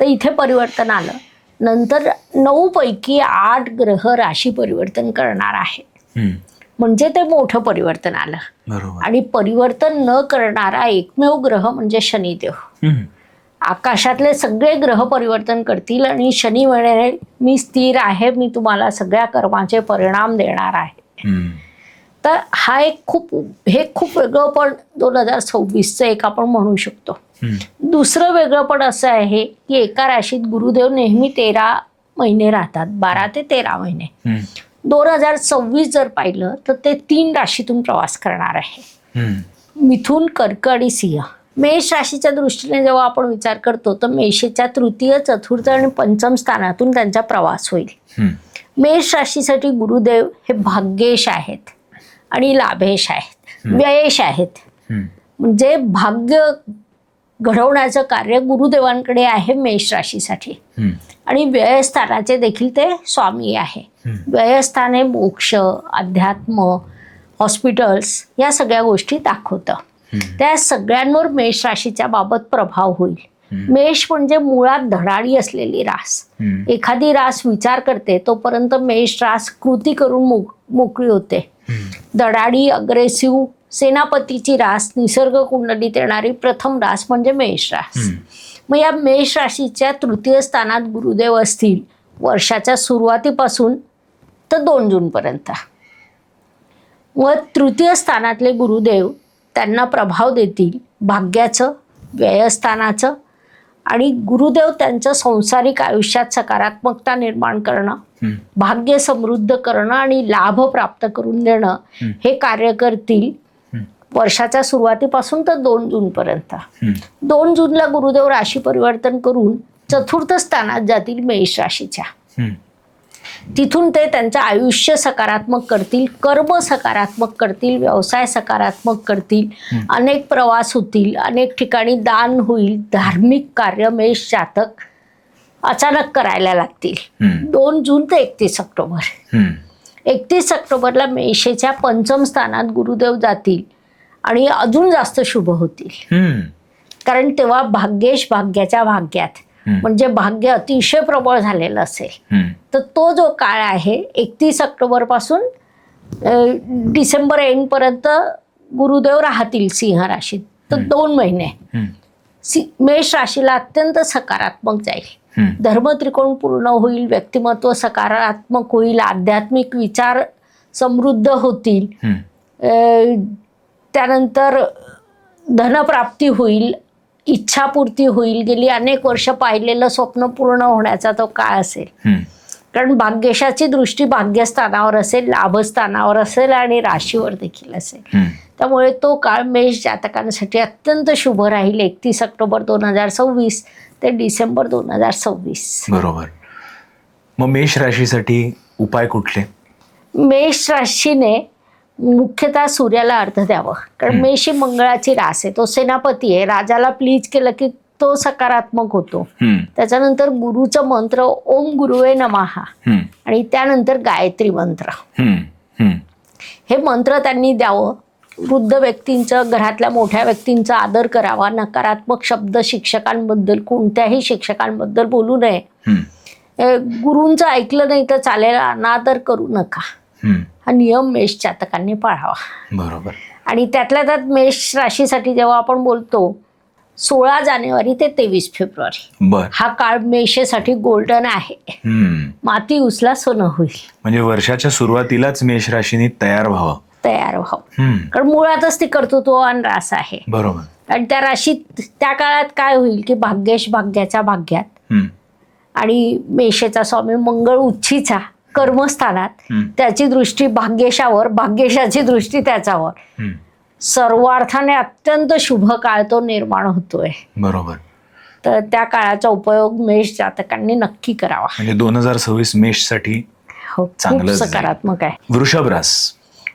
तर इथे परिवर्तन आलं. नंतर 9 पैकी 8 ग्रह राशी परिवर्तन करणार आहे. म्हणजे ते मोठं परिवर्तन आलं. बरोबर. आणि परिवर्तन न करणारा एकमेव ग्रह म्हणजे शनिदेव. आकाशातले सगळे ग्रह परिवर्तन करतील आणि शनी म्हणेल मी स्थिर आहे, मी तुम्हाला सगळ्या कर्माचे परिणाम देणार आहे. तर हे खूप वेगळं पण 2026चं एक आपण म्हणू शकतो. दुसरं वेगळं पण असं आहे की एका राशीत गुरुदेव नेहमी 13 महिने राहतात, 12 ते 13 महिने. 2026 जर पाहिलं तर ते 3 राशीतून प्रवास करणार आहे, मिथुन, कर्क आणि सिंह. मेष राशीच्या दृष्टीने जेव्हा आपण विचार करतो तर मेषेच्या तृतीय, चतुर्थ आणि पंचम स्थानातून त्यांचा प्रवास होईल. मेष राशीसाठी गुरुदेव हे भाग्येश आहेत आणि लाभेश आहेत, व्ययेश आहेत. म्हणजे भाग्य घडवण्याचं कार्य गुरुदेवांकडे आहे मेष राशीसाठी. आणि व्ययस्थानाचे देखील ते स्वामी आहे. व्ययस्थान हे मोक्ष, अध्यात्म, हॉस्पिटल्स या सगळ्या गोष्टी दाखवतं. त्या सगळ्यांवर मेष राशीच्या बाबत प्रभाव होईल. मेष म्हणजे मुळात धडाडी असलेली रास. एखादी रास विचार करते तोपर्यंत मेष रास कृती करून मोकळी होते. धडाडी, अग्रेसिव्ह, सेनापतीची रास, निसर्ग कुंडलीत येणारी प्रथम रास म्हणजे मेष रास. मग या मेष राशीच्या तृतीय स्थानात गुरुदेव असतील वर्षाच्या सुरुवातीपासून तर 2 जूनपर्यंत. व तृतीय स्थानातले गुरुदेव त्यांना प्रभाव देतील भाग्याचं, व्ययस्थानाचं. आणि गुरुदेव त्यांचं संसारिक आयुष्यात सकारात्मकता निर्माण करणं, भाग्य समृद्ध करणं आणि लाभ प्राप्त करून देणं हे कार्य करतील वर्षाच्या सुरुवातीपासून तर 2 जूनपर्यंत. 2 जूनला गुरुदेव राशी परिवर्तन करून चतुर्थ स्थानात जातील मेष राशीच्या. तिथून ते त्यांचं आयुष्य सकारात्मक करतील, कर्म सकारात्मक करतील, व्यवसाय सकारात्मक करतील, अनेक प्रवास होतील, अनेक ठिकाणी दान होईल, धार्मिक कार्य मेष जातक अचानक करायला लागतील. 2 जून ते 31 ऑक्टोबर. 31 ऑक्टोबरला मेषेच्या पंचम स्थानात गुरुदेव जातील आणि अजून जास्त शुभ होतील. कारण तेव्हा भाग्येश भाग्याच्या भाग्यात, म्हणजे भाग्य अतिशय प्रबळ झालेलं असेल. तर तो जो काळ आहे 31 ऑक्टोबर पासून डिसेंबर एंड पर्यंत गुरुदेव राहतील सिंह राशीत. तर 2 महिने मेष राशीला अत्यंत सकारात्मक जाईल. धर्म त्रिकोण पूर्ण होईल, व्यक्तिमत्व सकारात्मक होईल, आध्यात्मिक विचार समृद्ध होतील. त्यानंतर धनप्राप्ती होईल, इच्छापूर्ती होईल. गेली अनेक वर्ष पाहिलेलं स्वप्न पूर्ण होण्याचा तो काळ असेल. कारण भाग्येशाची दृष्टी भाग्यस्थानावर असेल, लाभस्थानावर असेल आणि राशीवर देखील असेल. त्यामुळे तो काळ मेष जातकांसाठी अत्यंत शुभ राहील 31 ऑक्टोबर 2026 ते डिसेंबर 2026. बरोबर. मग मेष राशीसाठी उपाय कुठले? मेष राशीने मुख्यतः सूर्याला अर्ध द्यावं. कारण मेष ही मंगळाची रास आहे, तो सेनापती आहे. राजाला प्लीज केलं की तो सकारात्मक होतो. त्याच्यानंतर गुरुचं मंत्र ओम गुरुवे नमः आणि त्यानंतर गायत्री मंत्र, हे मंत्र त्यांनी द्यावं. वृद्ध व्यक्तींचं, घरातल्या मोठ्या व्यक्तींचा आदर करावा. नकारात्मक शब्द शिक्षकांबद्दल, कोणत्याही शिक्षकांबद्दल बोलू नये. गुरूंचं ऐकलं नाही तर चालेल, अनादर करू नका. हा नियम मेष जातकांनी पाळावा. बरोबर. आणि त्यातल्या त्यात मेष राशीसाठी जेव्हा आपण बोलतो 16 जानेवारी ते 23 फेब्रुवारी हा काळ मेषेसाठी गोल्डन आहे. माती उचला सोनं होईल. म्हणजे वर्षाच्या सुरुवातीलाच मेष राशीने तयार व्हावं. कारण मुळातच ती कर्तृत्ववान रास आहे. बरोबर. आणि त्या राशीत त्या काळात काय होईल की भाग्येश भाग्याच्या भाग्यात आणि मेषेचा स्वामी मंगळ उच्छीचा कर्मस्थानात, त्याची दृष्टी भाग्येशावर, भाग्येशाची दृष्टी त्याच्यावर, सर्व अर्थाने अत्यंत शुभ काळ तो निर्माण होतोय. बरोबर. तर त्या काळाचा उपयोग मेष जातकांनी नक्की करावा. म्हणजे 2026 मेष साठी हो, खूप चांगलंच जाईल. सकारात्मक आहे. वृषभ रास.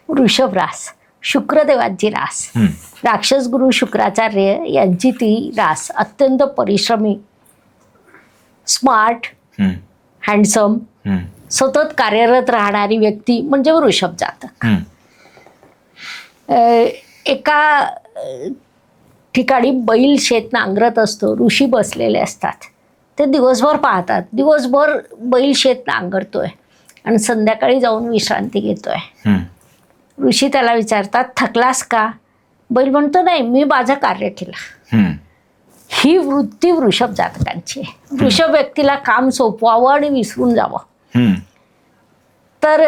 वृषभ रास शुक्रदेवांची रास. राक्षस गुरु शुक्राचार्य यांची ती रास अत्यंत परिश्रमी, स्मार्ट, हँडसम, सतत कार्यरत राहणारी व्यक्ती म्हणजे वृषभ जातक. एका ठिकाणी बैल शेत नांगरत असतो, ऋषी बसलेले असतात, ते दिवसभर पाहतात, दिवसभर बैल शेत नांगरतोय आणि संध्याकाळी जाऊन विश्रांती घेतोय. ऋषी त्याला विचारतात, थकलास का? बैल म्हणतो, नाही, मी माझं कार्य केलं. ही वृत्ती वृषभ जातकांची आहे. वृषभ व्यक्तीला काम सोपवावं आणि विसरून जावं. तर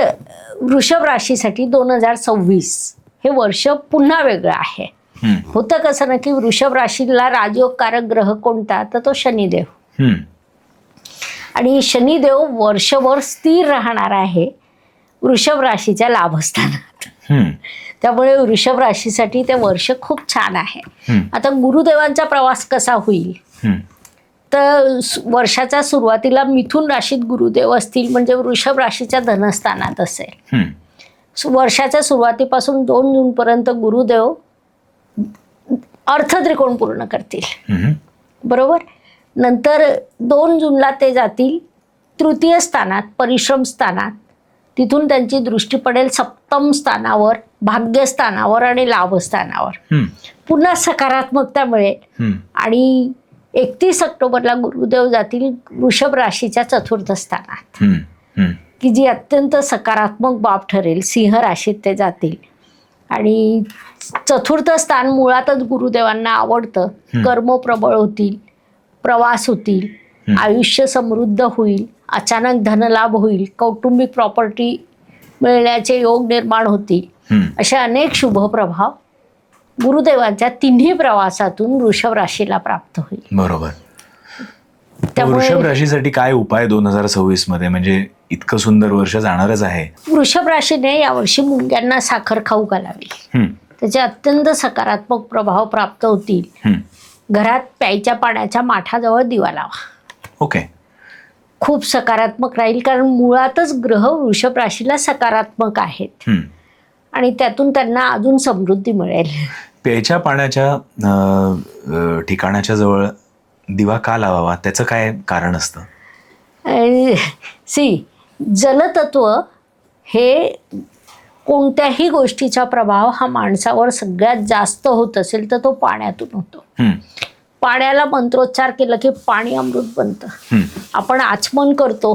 वृषभ राशीसाठी 2026 हे वर्ष पुन्हा वेगळं आहे. होतं कसं ना की वृषभ राशीला राजयोगकारक ग्रह कोणता, तर तो शनिदेव. आणि शनिदेव वर्षभर स्थिर राहणार आहे वृषभ राशीच्या लाभस्थानात. त्यामुळे वृषभ राशीसाठी ते वर्ष खूप छान आहे. आता गुरुदेवांचा प्रवास कसा होईल, तर वर्षाच्या सुरुवातीला मिथुन राशीत गुरुदेव असतील, म्हणजे वृषभ राशीच्या धनस्थानात असेल. वर्षाच्या सुरुवातीपासून 2 जून पर्यंत गुरुदेव अर्थत्रिकोण पूर्ण करतील. बरोबर. नंतर 2 जूनला ते जातील तृतीय स्थानात, परिश्रम स्थानात. तिथून त्यांची दृष्टी पडेल सप्तम स्थानावर, भाग्यस्थानावर आणि लाभस्थानावर. पुन्हा सकारात्मकता मिळेल. आणि 31 ऑक्टोबरला गुरुदेव जातील वृषभ राशीच्या चतुर्थ स्थानात, की जी अत्यंत सकारात्मक बाब ठरेल. सिंह राशीत ते जातील आणि चतुर्थ स्थान मुळातच गुरुदेवांना आवडतं. कर्म प्रबळ होतील, प्रवास होतील, आयुष्य समृद्ध होईल, अचानक धनलाभ होईल, कौटुंबिक प्रॉपर्टी मिळण्याचे योग निर्माण होतील. असे अनेक शुभ प्रभाव गुरुदेवांच्या तिन्ही प्रवासातून वृषभ राशीला प्राप्त होईल. बरोबर. वृषभ राशीसाठी काय उपाय 2026 मध्ये, म्हणजे इतकं सुंदर वर्ष जाणारच आहे. वृषभ राशीने यावर्षी मुंग्यांना साखर खाऊ घालावी. त्याचे अत्यंत सकारात्मक प्रभाव प्राप्त होतील. घरात प्यायच्या पाण्याच्या माठाजवळ दिवा लावा. ओके. खूप सकारात्मक राहील, कारण मुळातच ग्रह वृषभ राशीला सकारात्मक आहेत आणि त्यातून त्यांना अजून समृद्धी मिळेल. प्यायच्या पाण्याच्या ठिकाणाच्या जवळ दिवा का लावावा, त्याचं काय कारण असतं? जलतत्व हे कोणत्याही गोष्टीचा प्रभाव हा माणसावर सगळ्यात जास्त होत असेल तर तो पाण्यातून होतो. पाण्याला मंत्रोच्चार केलं की पाणी अमृत बनतं. आपण आचमन करतो,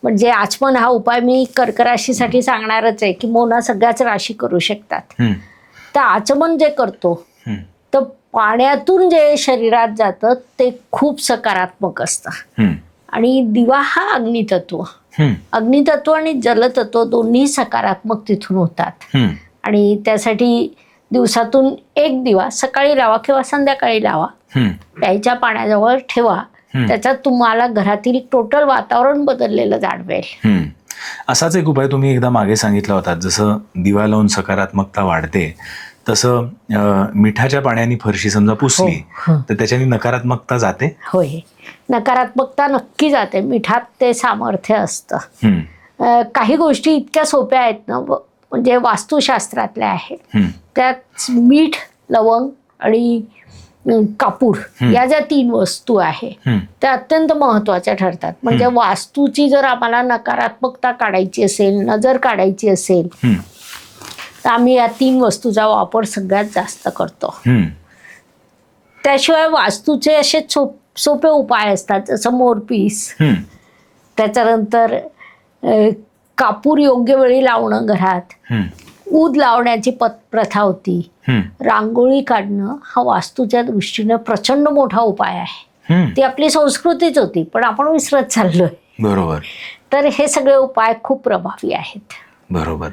म्हणजे आचमन हा उपाय मी कर्क राशीसाठी सांगणारच आहे, की मोना सगळ्याच राशी करू शकतात. तर आचमन जे करतो तर पाण्यातून जे शरीरात जातं ते खूप सकारात्मक असतं. आणि दिवा हा अग्नितत्व, अग्नितत्व आणि जलतत्व दोन्ही सकारात्मक तिथून होतात. आणि त्यासाठी दिवसातून 1 दिवा सकाळी लावा किंवा संध्याकाळी लावा, प्यायच्या पाण्याजवळ ठेवा. त्याच्यात तुम्हाला घरातील टोटल वातावरण बदललेलं जाणवेल. असाच एक उपाय तुम्ही एकदा मागे सांगितला होता, जसं दिवा लावून सकारात्मकता वाढते तसं मिठाच्या पाण्याने फरशी समजा पुसली तर त्याच्याने नकारात्मकता जाते. होय, नकारात्मकता नक्की जाते. मिठात ते सामर्थ्य असतं. काही गोष्टी इतक्या सोप्या आहेत ना, म्हणजे वास्तुशास्त्रातल्या आहेत. त्यात मीठ, लवंग आणि कापूर या ज्या 3 वस्तू आहेत त्या अत्यंत महत्वाच्या ठरतात. म्हणजे वास्तूची जर आम्हाला नकारात्मकता काढायची असेल, नजर काढायची असेल, तर आम्ही या 3 वस्तूचा वापर सगळ्यात जास्त करतो. त्याशिवाय वास्तूचे असे सोपे उपाय असतात, जसं मोरपीस, त्याच्यानंतर कापूर योग्य वेळी लावणं घरात, ऊद लावण्याची प्रथा होती, रांगोळी काढणं हा वास्तूच्या दृष्टीने प्रचंड मोठा उपाय आहे. ती आपली संस्कृतीच होती, पण आपण विसरत चाललोय. बरोबर. तर हे सगळे उपाय खूप प्रभावी आहेत. बरोबर.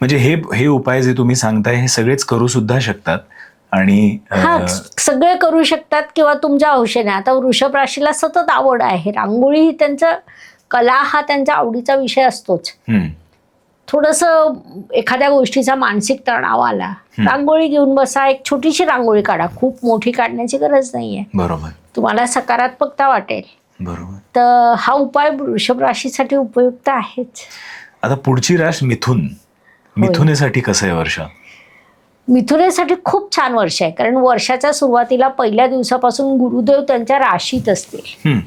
म्हणजे हे उपाय जे तुम्ही सांगताय हे सगळेच करू सुद्धा शकतात आणि सगळे करू शकतात किंवा तुमच्या हौशेने. आता वृषभ राशीला सतत आवड आहे, रांगोळी ही त्यांचं कला हा त्यांच्या आवडीचा विषय असतोच. थोडंसं एखाद्या गोष्टीचा मानसिक तणाव आला, रांगोळी घेऊन बसा, एक छोटीशी रांगोळी काढा, खूप मोठी काढण्याची गरज नाहीये. बरोबर. तुम्हाला सकारात्मकता वाटेल. बरोबर. तर हा उपाय वृषभ राशीसाठी उपयुक्त आहेच. आता पुढची राशी मिथुन. मिथुनेसाठी कसं आहे वर्ष? मिथुनेसाठी खूप छान वर्ष आहे, कारण वर्षाच्या सुरुवातीला पहिल्या दिवसापासून गुरुदेव त्यांच्या राशीत असतील.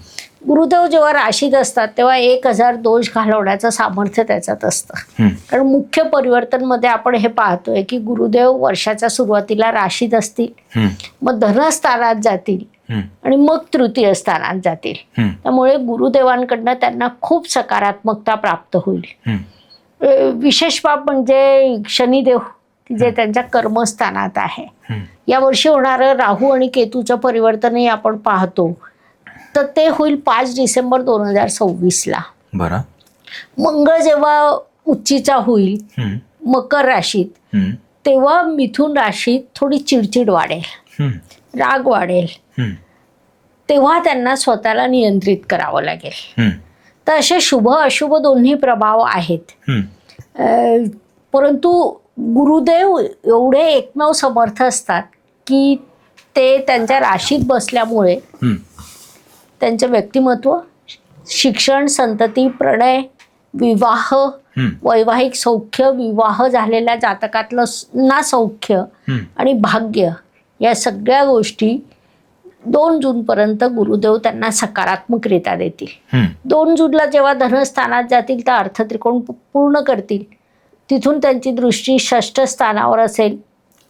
गुरुदेव जेव्हा राशीत असतात तेव्हा 1000 दोष घालवण्याचं सामर्थ्य त्याच्यात असतं. कारण मुख्य परिवर्तन मध्ये आपण हे पाहतोय की गुरुदेव वर्षाच्या सुरुवातीला राशीत असतील, मग धनस्थानात जातील आणि मग तृतीय स्थानात जातील. त्यामुळे गुरुदेवांकडनं त्यांना खूप सकारात्मकता प्राप्त होईल. विशेष बाब म्हणजे शनिदेव जे त्यांच्या कर्मस्थानात आहे, या वर्षी होणारं राहू आणि केतूचं परिवर्तनही आपण पाहतो. तर ते होईल 5 डिसेंबर 2026ला. बरं. मंगळ जेव्हा उच्चीचा होईल मकर राशीत, तेव्हा मिथुन राशीत थोडी चिडचिड वाढेल, राग वाढेल. तेव्हा त्यांना स्वतःला नियंत्रित करावं लागेल. तर असे शुभ अशुभ दोन्ही प्रभाव आहेत. परंतु गुरुदेव एवढे एकमेव समर्थ असतात की ते त्यांच्या राशीत बसल्यामुळे त्यांचे व्यक्तिमत्व, शिक्षण, संतती, प्रणय, विवाह, वैवाहिक सौख्य, विवाह झालेल्या जातकातलं ना सौख्य आणि भाग्य, या सगळ्या गोष्टी 2 जूनपर्यंत गुरुदेव त्यांना सकारात्मकरित्या देतील. 2 जूनला जेव्हा धनस्थानात जातील तर अर्थत्रिकोण पूर्ण करतील. तिथून त्यांची दृष्टी 6ष्ठ स्थानावर असेल,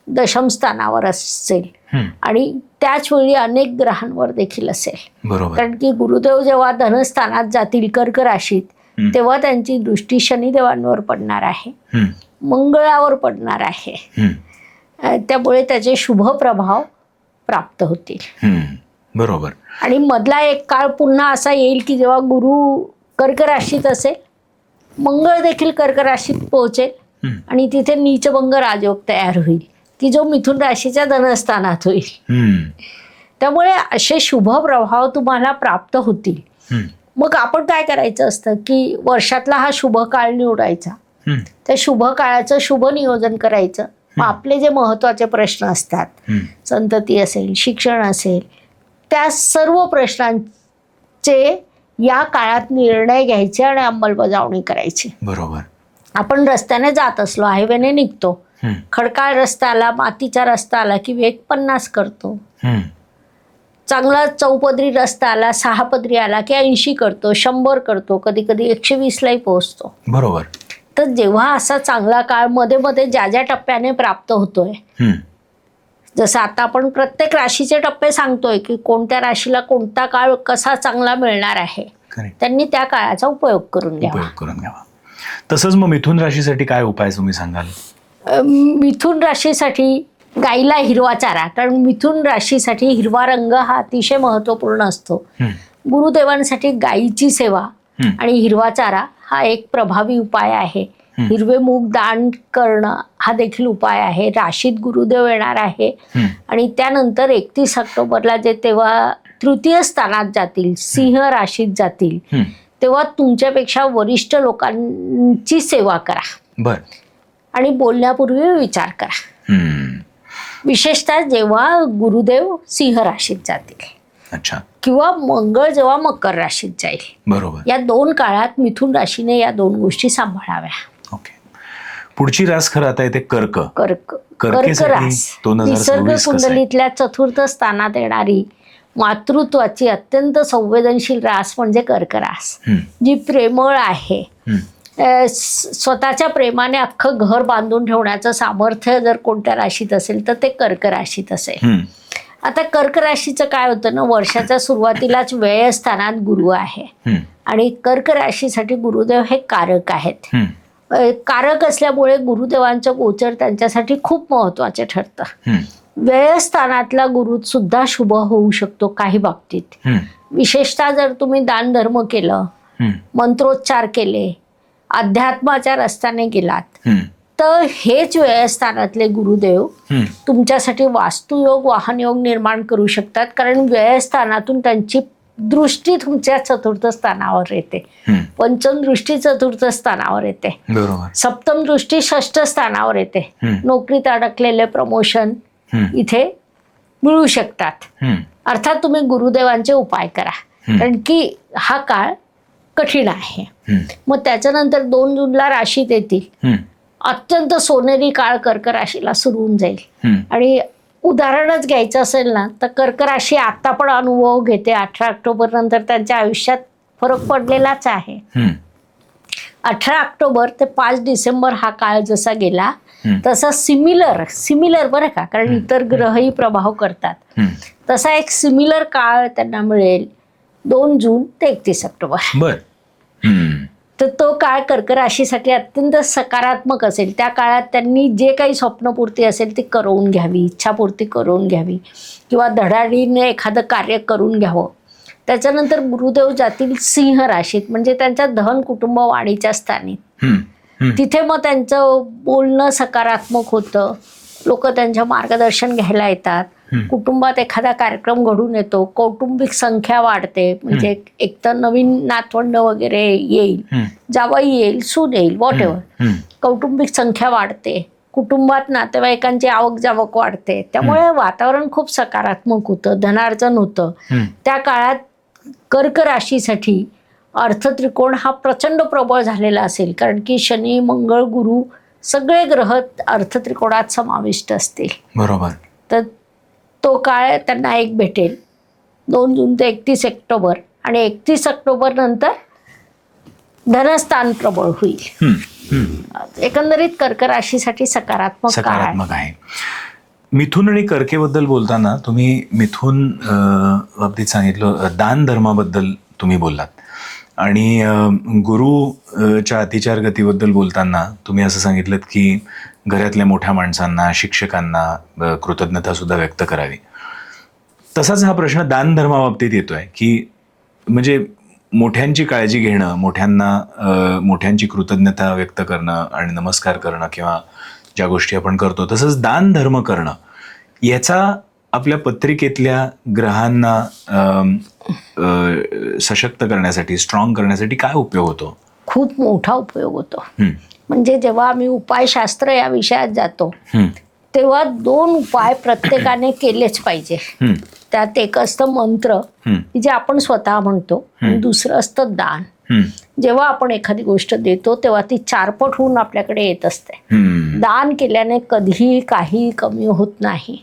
दशम स्थानावर असेल आणि त्याच वेळी अनेक ग्रहांवर देखील असेल. बरोबर. कारण की गुरुदेव जेव्हा धनस्थानात जातील कर्क राशीत, तेव्हा त्यांची दृष्टी शनिदेवांवर पडणार आहे, मंगळावर पडणार आहे. त्यामुळे त्याचे शुभ प्रभाव प्राप्त होतील. बरोबर. आणि मधला एक काळ पुन्हा असा येईल की जेव्हा गुरु कर्क राशीत असेल, मंगळ देखील कर्क राशीत पोहोचेल आणि तिथे नीचभंग राजयोग तयार होईल की जो मिथुन राशीच्या धनस्थानात होईल. त्यामुळे असे शुभ प्रभाव तुम्हाला प्राप्त होतील. मग आपण काय करायचं असतं की वर्षातला हा शुभ काळ निवडायचा, त्या शुभ काळाचं शुभ नियोजन करायचं. मग आपले जे महत्वाचे प्रश्न असतात, संतती असेल, शिक्षण असेल, त्या सर्व प्रश्नांचे या काळात निर्णय घ्यायचे आणि अंमलबजावणी करायची. बरोबर. आपण रस्त्याने जात असलो, हायवेने निघतो, खडकाळ रस्ता आला, मातीचा रस्ता आला की वेग 50 करतो. चांगला चौपदरी रस्ता आला, 6 पदरी आला की 80 करतो, 100 करतो, कधी कधी 120लाही पोहोचतो. बरोबर. तर जेव्हा असा चांगला काळ मध्ये मध्ये ज्या ज्या टप्प्याने प्राप्त होतोय, जसं आता आपण प्रत्येक राशीचे टप्पे सांगतोय की कोणत्या राशीला कोणता काळ कसा चांगला मिळणार आहे, त्यांनी त्या काळाचा उपयोग करून घ्यावा. तसंच मग मिथुन राशीसाठी काय उपाय तुम्ही सांगाल? मिथुन राशीसाठी गाईला हिरवा चारा, कारण मिथुन राशीसाठी हिरवा रंग हा अतिशय महत्वपूर्ण असतो. गुरुदेवांसाठी गाईची सेवा आणि हिरवा चारा हा एक प्रभावी उपाय आहे. हिरवे मूग दान करणं हा देखील उपाय आहे. राशीत गुरुदेव येणार आहे आणि त्यानंतर 31 ऑक्टोबरला जे तेव्हा तृतीय स्थानात जातील, सिंह राशीत जातील, तेव्हा तुमच्यापेक्षा वरिष्ठ लोकांची सेवा करा. बर. आणि बोलण्यापूर्वी विचार करा. विशेषतः जेव्हा गुरुदेव सिंह राशीत जातील. अच्छा. किंवा मंगळ जेव्हा मकर राशीत जाईल. बरोबर. या 2 काळात मिथुन राशीने या 2 गोष्टी सांभाळाव्या. ओके. पुढची रास खरं आता येते कर्क. कर्क रास निसर्ग कुंडलीतल्या 4थ स्थानात येणारी मातृत्वाची अत्यंत संवेदनशील रास म्हणजे कर्क रास, जी प्रेमळ आहे. स्वतःच्या प्रेमाने अख्खं घर बांधून ठेवण्याचं सामर्थ्य जर कोणत्या राशीत असेल तर ते कर्क राशीत असेल. आता कर्क राशीचं काय होतं ना, वर्षाच्या सुरुवातीलाच व्यय स्थानात गुरु आहे आणि कर्क राशीसाठी गुरुदेव हे कारक आहेत. कारक असल्यामुळे गुरुदेवांचं गोचर त्यांच्यासाठी खूप महत्वाचे ठरतं. व्ययस्थानातला गुरु सुद्धा शुभ होऊ शकतो काही बाबतीत. विशेषतः जर तुम्ही दान धर्म केलं, मंत्रोच्चार केले, अध्यात्माच्या रस्त्याने गेलात तर हेच व्ययस्थानातले गुरुदेव तुमच्यासाठी वास्तुयोग वाहनयोग निर्माण करू शकतात, कारण व्ययस्थानातून त्यांची दृष्टी तुमच्या चतुर्थ स्थानावर येते, पंचम दृष्टी चतुर्थ स्थानावर येते, सप्तम दृष्टी षष्ठ स्थानावर येते. नोकरीत अडकलेले प्रमोशन इथे मिळू शकतात. अर्थात तुम्ही गुरुदेवांचे उपाय करा, कारण की हा काळ कठीण आहे. मग त्याच्यानंतर 2 जूनला राशीत येतील. अत्यंत सोनेरी काळ कर्क राशीला सुरू होऊन जाईल. आणि उदाहरणच घ्यायचं असेल ना, तर कर्क राशी आता पण अनुभव घेते. 18 ऑक्टोबर नंतर त्यांच्या आयुष्यात फरक पडलेलाच आहे. 18 ऑक्टोबर ते 5 डिसेंबर हा काळ जसा गेला तसा सिमिलर बरं का, कारण इतर ग्रहही प्रभाव करतात, तसा एक सिमिलर काळ त्यांना मिळेल 2 जून ते 31 ऑक्टोबर. तर तो काळ कर्क राशीसाठी अत्यंत सकारात्मक असेल. त्या काळात त्यांनी जे काही स्वप्नपूर्ती असेल ती करवून घ्यावी, इच्छापूर्ती करून घ्यावी, किंवा धडाडीने एखादं कार्य करून घ्यावं. त्याच्यानंतर गुरुदेव जातील सिंह राशीत, म्हणजे त्यांच्या धन कुटुंब वाणीच्या स्थानी. तिथे मग त्यांचं बोलणं सकारात्मक होतं, लोक त्यांचं मार्गदर्शन घ्यायला येतात, कुटुंबात एखादा कार्यक्रम घडून येतो, कौटुंबिक संख्या वाढते, म्हणजे एक तर नवीन नातवंड वगैरे येईल, जावई येईल, सून येईल, वॉट एव्हर, कौटुंबिक संख्या वाढते, कुटुंबात नातेवाईकांची आवक जावक वाढते. त्यामुळे वातावरण खूप सकारात्मक होतं, धनार्जन होतं. त्या काळात कर्क राशीसाठी अर्थत्रिकोण हा प्रचंड प्रबळ झालेला असेल, कारण की शनी मंगळ गुरु सगळे ग्रह अर्थत्रिकोणात समाविष्ट असतील. बरोबर. तर तो काळ त्यांना एक भेटेल 2 जून ते 31 ऑक्टोबर. आणि 31 ऑक्टोबर नंतर धनस्थान प्रबळ होईल. एकंदरीत कर्क राशीसाठी सकारात्मक आहे. मिथुन आणि कर्केबद्दल बोलताना तुम्ही मिथुन बाबतीत सांगितलं, दान धर्माबद्दल तुम्ही बोललात, आणि गुरुच्या अतिचार गतीबद्दल बोलताना तुम्ही असं सांगितलं की घरातल्या मोठ्या माणसांना, शिक्षकांना कृतज्ञता सुद्धा व्यक्त करावी. तसाच हा प्रश्न दान धर्माबाबतीत येतोय की म्हणजे मोठ्यांची काळजी घेणं, मोठ्यांची कृतज्ञता व्यक्त करणं आणि नमस्कार करणं किंवा ज्या गोष्टी आपण करतो, तसंच दान धर्म करणं, याचा आपल्या पत्रिकेतल्या ग्रहांना सशक्त करण्यासाठी, स्ट्रॉंग करण्यासाठी काय उपयोग होतो? खूप मोठा उपयोग होतो. म्हणजे जेव्हा आम्ही उपायशास्त्र या विषयात जातो तेव्हा 2 उपाय प्रत्येकाने केलेच पाहिजे. त्यात एक असतं मंत्र, जे आपण स्वतः म्हणतो, आणि दुसरं असतं दान. जेव्हा आपण एखादी गोष्ट देतो तेव्हा ती 4 पट होऊन आपल्याकडे येत असते. दान केल्याने कधीही काही कमी होत नाही.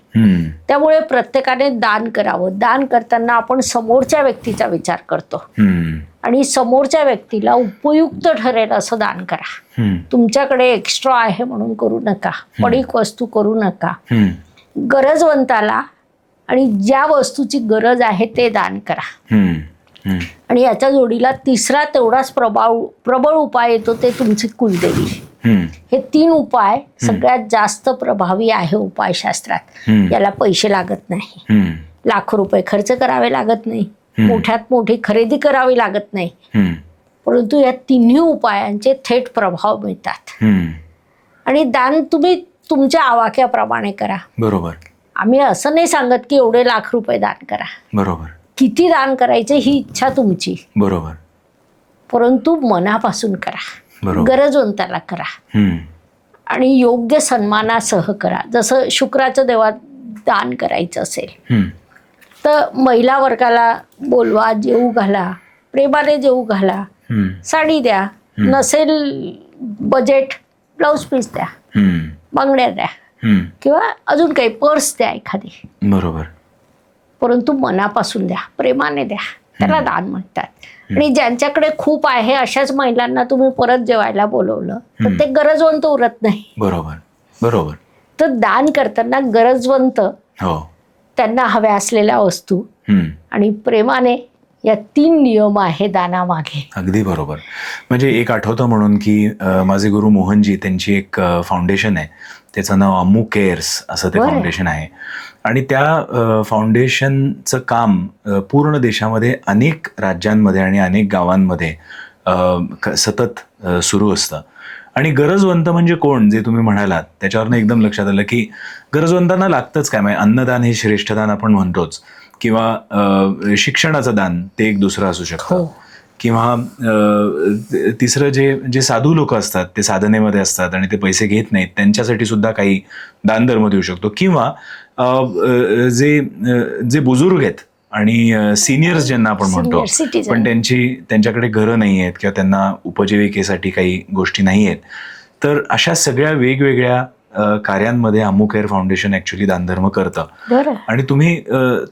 त्यामुळे प्रत्येकाने दान करावं. दान करताना आपण समोरच्या व्यक्तीचा विचार करतो, आणि समोरच्या व्यक्तीला उपयुक्त ठरेल असं दान करा. तुमच्याकडे एक्स्ट्रा आहे म्हणून करू नका, पडीक वस्तू करू नका. गरजवंताला आणि ज्या वस्तूची गरज आहे ते दान करा. आणि याच्या जोडीला तिसरा तेवढाच प्रबळ उपाय येतो, ते तुमची कुलदेवी. हे 3 उपाय सगळ्यात जास्त प्रभावी आहे उपायशास्त्रात. याला पैसे लागत नाही, लाखो रुपये खर्च करावे लागत नाही, मोठ्यात मोठी खरेदी करावी लागत नाही, परंतु या 3 उपायांचे थेट प्रभाव मिळतात. आणि दान तुम्ही तुमच्या आवाक्याप्रमाणे करा. बरोबर. आम्ही असं नाही सांगत की एवढे लाख रुपये दान करा. बरोबर. किती दान करायचे ही इच्छा तुमची. बरोबर. परंतु मनापासून करा, गरजवंताला करा, आणि योग्य सन्मानासह करा. जसं शुक्राचं देवात दान करायचं असेल तर महिला वर्गाला बोलवा, जेवू घाला, प्रेमाने जेवू घाला, साडी द्या, नसेल बजेट ब्लाऊज पीस द्या, बांगड्या द्या, किंवा अजून काही पर्स द्या एखादी. बरोबर. परंतु मनापासून द्या, प्रेमाने द्या, त्याला दान म्हणतात. आणि ज्यांच्याकडे खूप आहे अशाच महिलांना तुम्ही परत जेवायला बोलवलं तर ते गरजवंत उरत नाही. बरोबर. बरोबर. तर दान करताना गरजवंत, त्यांना हव्या असलेल्या वस्तू आणि प्रेमाने, या 3 नियम आहे दानामागे. अगदी बरोबर. म्हणजे एक आठवतं म्हणून की माझे गुरु मोहनजी, त्यांची एक फाउंडेशन आहे, त्याचं नाव अम्मू केअर्स असं ते फाउंडेशन आहे. आणि त्या फाउंडेशनचं काम पूर्ण देशामध्ये अनेक राज्यांमध्ये आणि अनेक गावांमध्ये सतत सुरू असतं. आणि गरजवंत म्हणजे कोण, जे तुम्ही म्हणालात त्याच्यावरनं एकदम लक्षात आलं की गरजवंतांना लागतंच काय, म्हणजे अन्नदान हे श्रेष्ठदान आपण म्हणतोच, किंवा शिक्षणाचं दान ते एक दुसरं असू शकतं, किंवा तिसरं जे साधू लोक असतात ते साधनेमध्ये असतात आणि ते पैसे घेत नाहीत त्यांच्यासाठी सुद्धा काही दानधर्म देऊ शकतो, किंवा जे बुजुर्ग आहेत आणि सिनियर्स ज्यांना आपण म्हणतो पण त्यांच्याकडे घरं नाही आहेत किंवा त्यांना उपजीविकेसाठी काही गोष्टी नाही आहेत, तर अशा सगळ्या वेगवेगळ्या कार्यांमध्ये अम्मू केअर फाउंडेशन ऍक्च्युली दानधर्म करतं. आणि तुम्ही